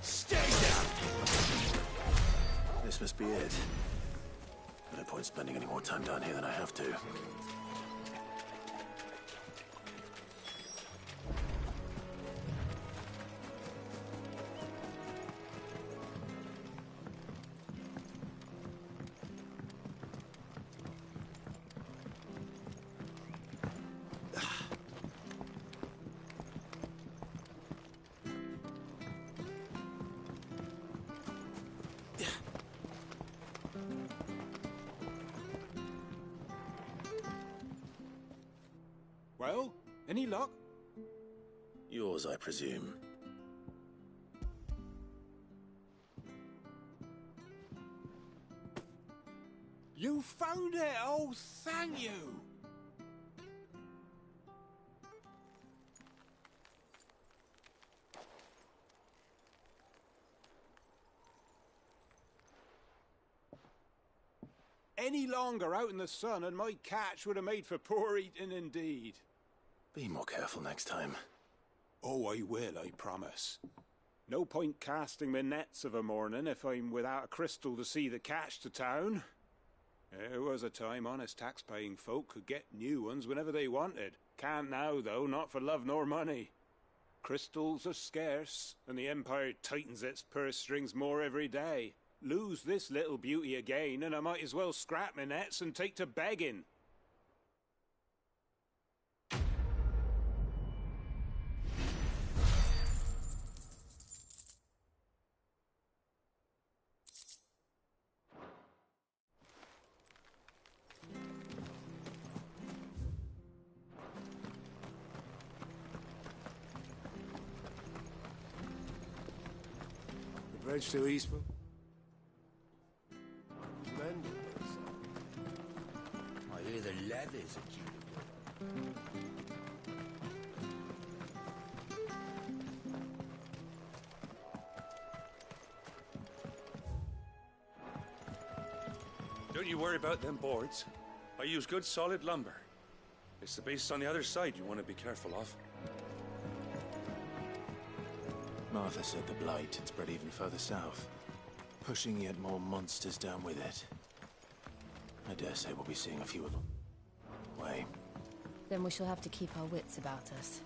Stay down. This must be it. No point spending any more time down here than I have to. Well, any luck? Yours, I presume. You found it! Oh, thank you! any longer out in the sun, and my catch would have made for poor eating indeed. Be more careful next time. Oh, I will, I promise. No point casting my nets of a morning if I'm without a crystal to see the catch to town. There was a time honest tax-paying folk could get new ones whenever they wanted. Can't now, though, not for love nor money. Crystals are scarce, and the Empire tightens its purse strings more every day. Lose this little beauty again, and I might as well scrap my nets and take to begging. The bridge to Eastpool? Splendid, they say. I hear the levies are due to go. Don't you worry about them boards. I use good solid lumber. It's the base on the other side you want to be careful of. Martha said the blight had spread even further south, pushing yet more monsters down with it. I dare say we'll be seeing a few of them. Way. Then we shall have to keep our wits about us.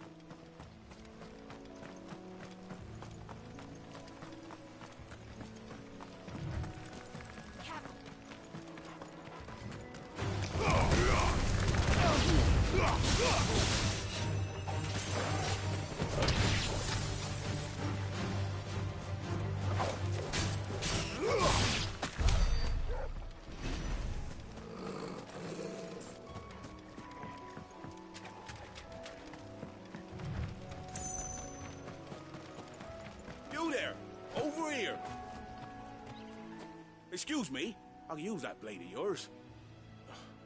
Excuse me, I'll use that blade of yours.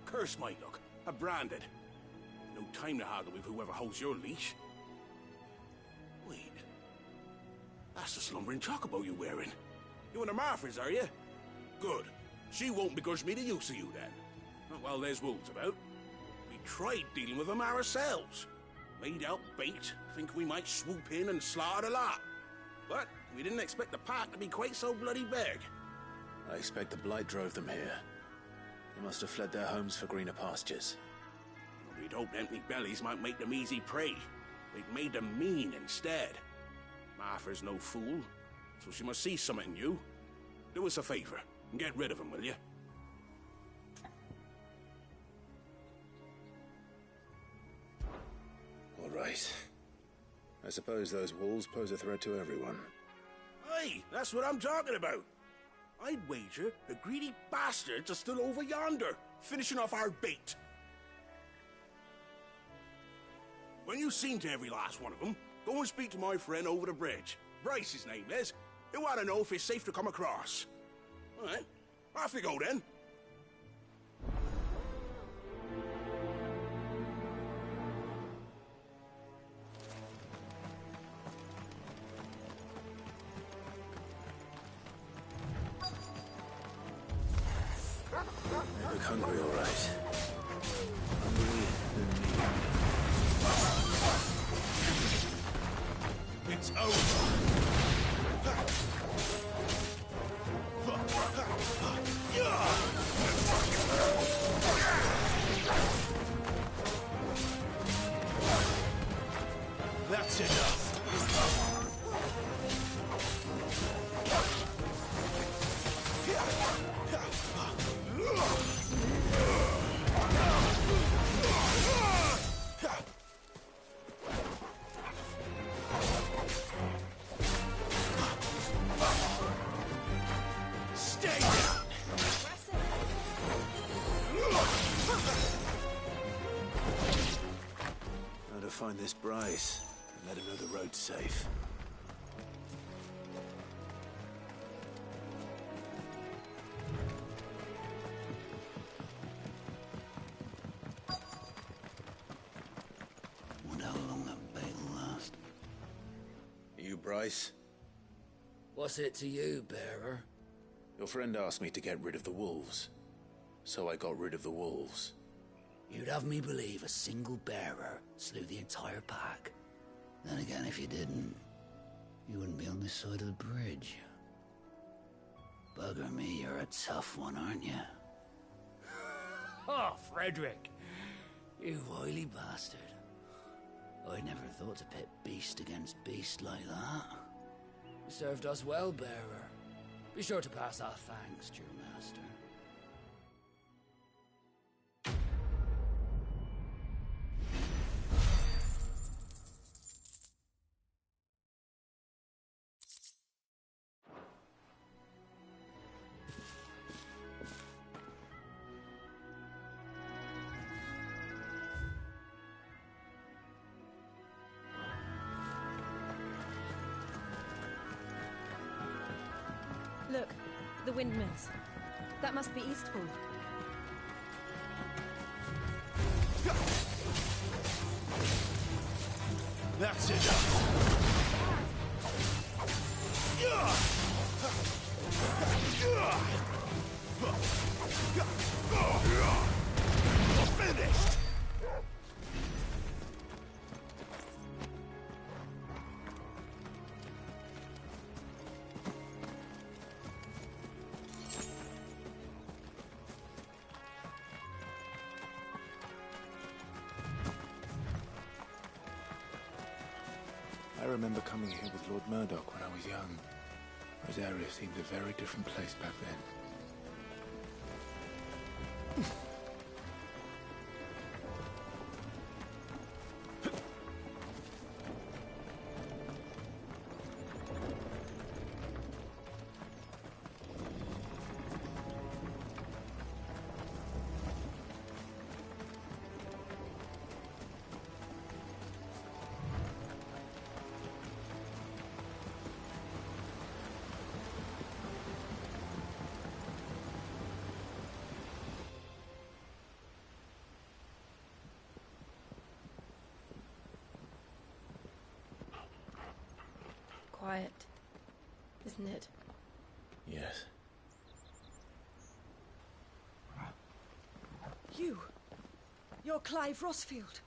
Curse my luck, I'm branded. No time to haggle with whoever holds your leash. Wait, that's the slumbering chocobo you're wearing. You and the Marthas, are you? Good. She won't begrudge me the use of you then. Not while there's wolves about. We tried dealing with them ourselves. Made out bait, think we might swoop in and slaughter the lot. But we didn't expect the pack to be quite so bloody big. I expect the blight drove them here. They must have fled their homes for greener pastures. We'd hoped empty bellies might make them easy prey. They'd made them mean instead. Martha's no fool, so she must see something in you. Do us a favor and get rid of them, will you? All right. I suppose those wolves pose a threat to everyone. Hey, that's what I'm talking about. I'd wager the greedy bastards are still over yonder, finishing off our bait. When you've seen to every last one of them, go and speak to my friend over the bridge. Bryce, his name is. He'll want to know if it's safe to come across. All right, off you go then. They look hungry, all right. Hungry and It's over. That's enough. Stay down. How to find this Bryce and let him know the road's safe. Wonder how long that bait will last. You, Bryce? What's it to you, bearer? Your friend asked me to get rid of the wolves. so I got rid of the wolves. You'd have me believe a single bearer slew the entire pack. Then again, if you didn't, you wouldn't be on this side of the bridge. Bugger me, you're a tough one, aren't you? Oh, Frederick! You wily bastard. I never thought to pit beast against beast like that. You served us well, bearer. Be sure to pass our thanks to your master. Look, the windmills. That must be Eastpool. That's it. Finished. I remember coming here with Lord Murdoch when I was young. Rosaria seemed a very different place back then. Quiet, isn't it? Yes. You're Clive Rossfield.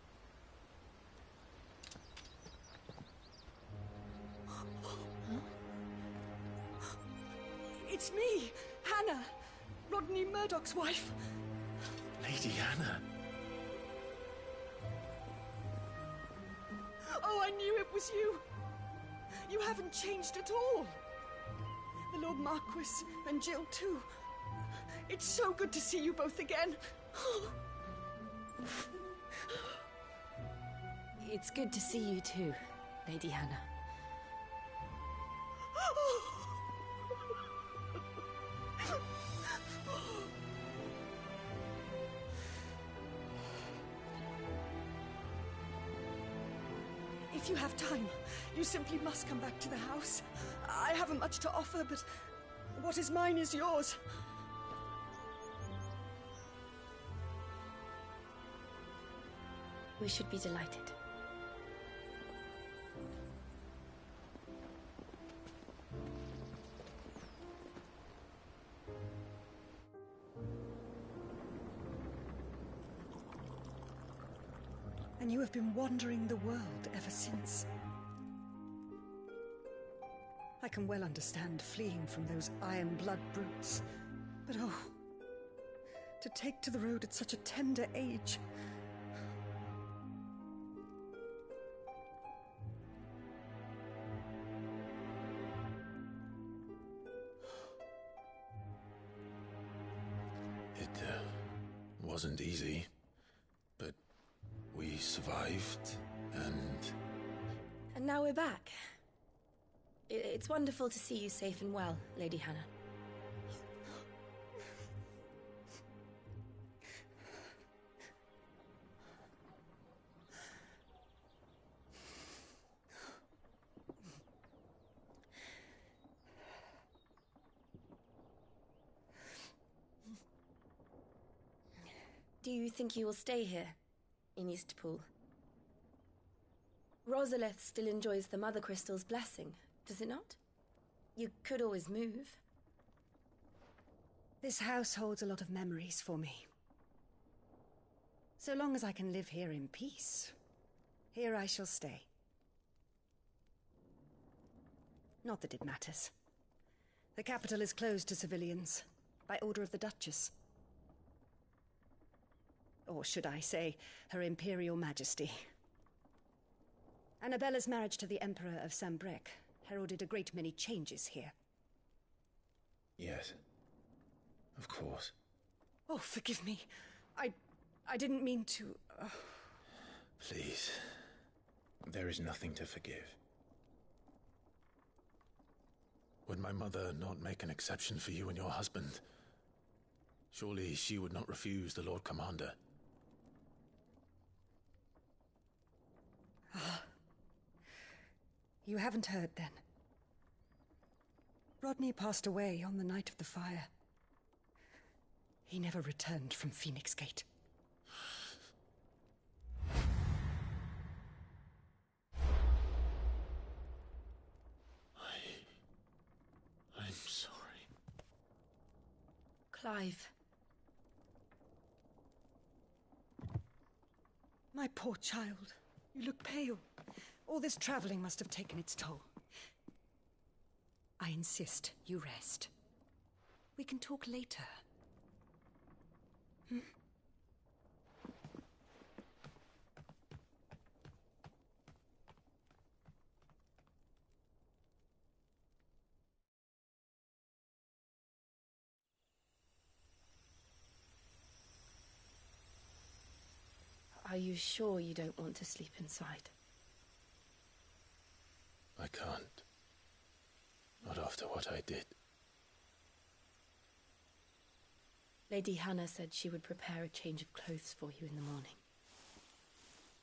It's me, Hannah, Rodney Murdoch's wife. Lady Hannah. Oh, I knew it was you. You haven't changed at all. The Lord Marquis and Jill too. It's so good to see you both again. It's good to see you too, Lady Hannah. If you have time, you simply must come back to the house. I haven't much to offer, but what is mine is yours. We should be delighted. And you have been wandering the world ever since. I can well understand fleeing from those iron blood brutes. But oh, to take to the road at such a tender age. It wasn't easy, but we survived, and... And now we're back. It's wonderful to see you safe and well, Lady Hannah. Do you think you will stay here, in Eastpool? Rosalith still enjoys the Mother Crystal's blessing, does it not? You could always move. This house holds a lot of memories for me. So long as I can live here in peace, here I shall stay. Not that it matters. The capital is closed to civilians, by order of the Duchess. Or should I say, Her Imperial Majesty. Annabella's marriage to the Emperor of Sambrec heralded a great many changes here. Yes. Of course. Oh, forgive me. I didn't mean to... Please. There is nothing to forgive. Would my mother not make an exception for you and your husband? Surely she would not refuse the Lord Commander. Ah. You haven't heard, then. Rodney passed away on the night of the fire. He never returned from Phoenix Gate. I'm sorry. Clive. My poor child. You look pale. All this traveling must have taken its toll. I insist you rest. We can talk later. Hmm? Are you sure you don't want to sleep inside? I can't. Not after what I did. Lady Hannah said she would prepare a change of clothes for you in the morning.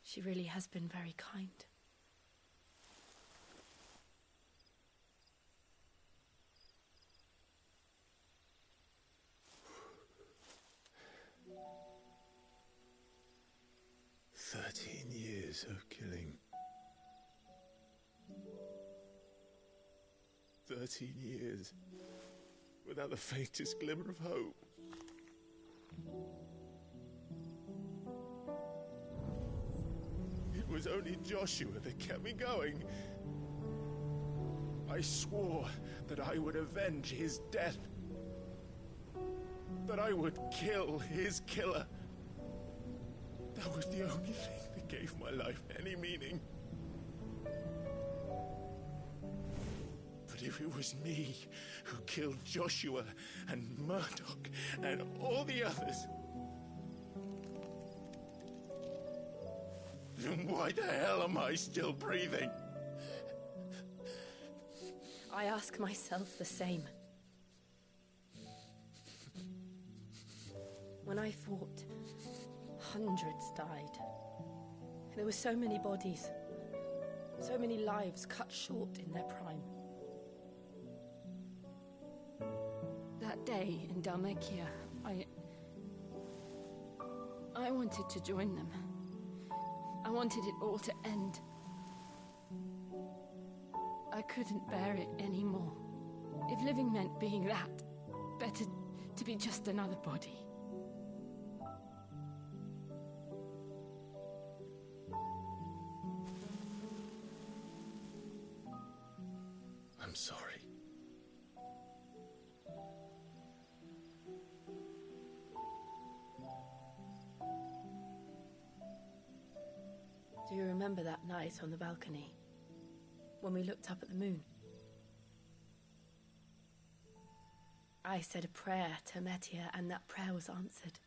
She really has been very kind. Years of killing. 13 years without the faintest glimmer of hope. It was only Joshua that kept me going. I swore that I would avenge his death. That I would kill his killer. That was the only thing that gave my life any meaning. But if it was me who killed Joshua and Murdoch and all the others, then why the hell am I still breathing? I ask myself the same. When I fought, hundreds died. There were so many bodies, so many lives cut short in their prime. That day in Dhalmekia, I wanted to join them. I wanted it all to end. I couldn't bear it anymore. If living meant being that, better to be just another body. I'm sorry. Do you remember that night on the balcony? When we looked up at the moon? I said a prayer to Metia, and that prayer was answered.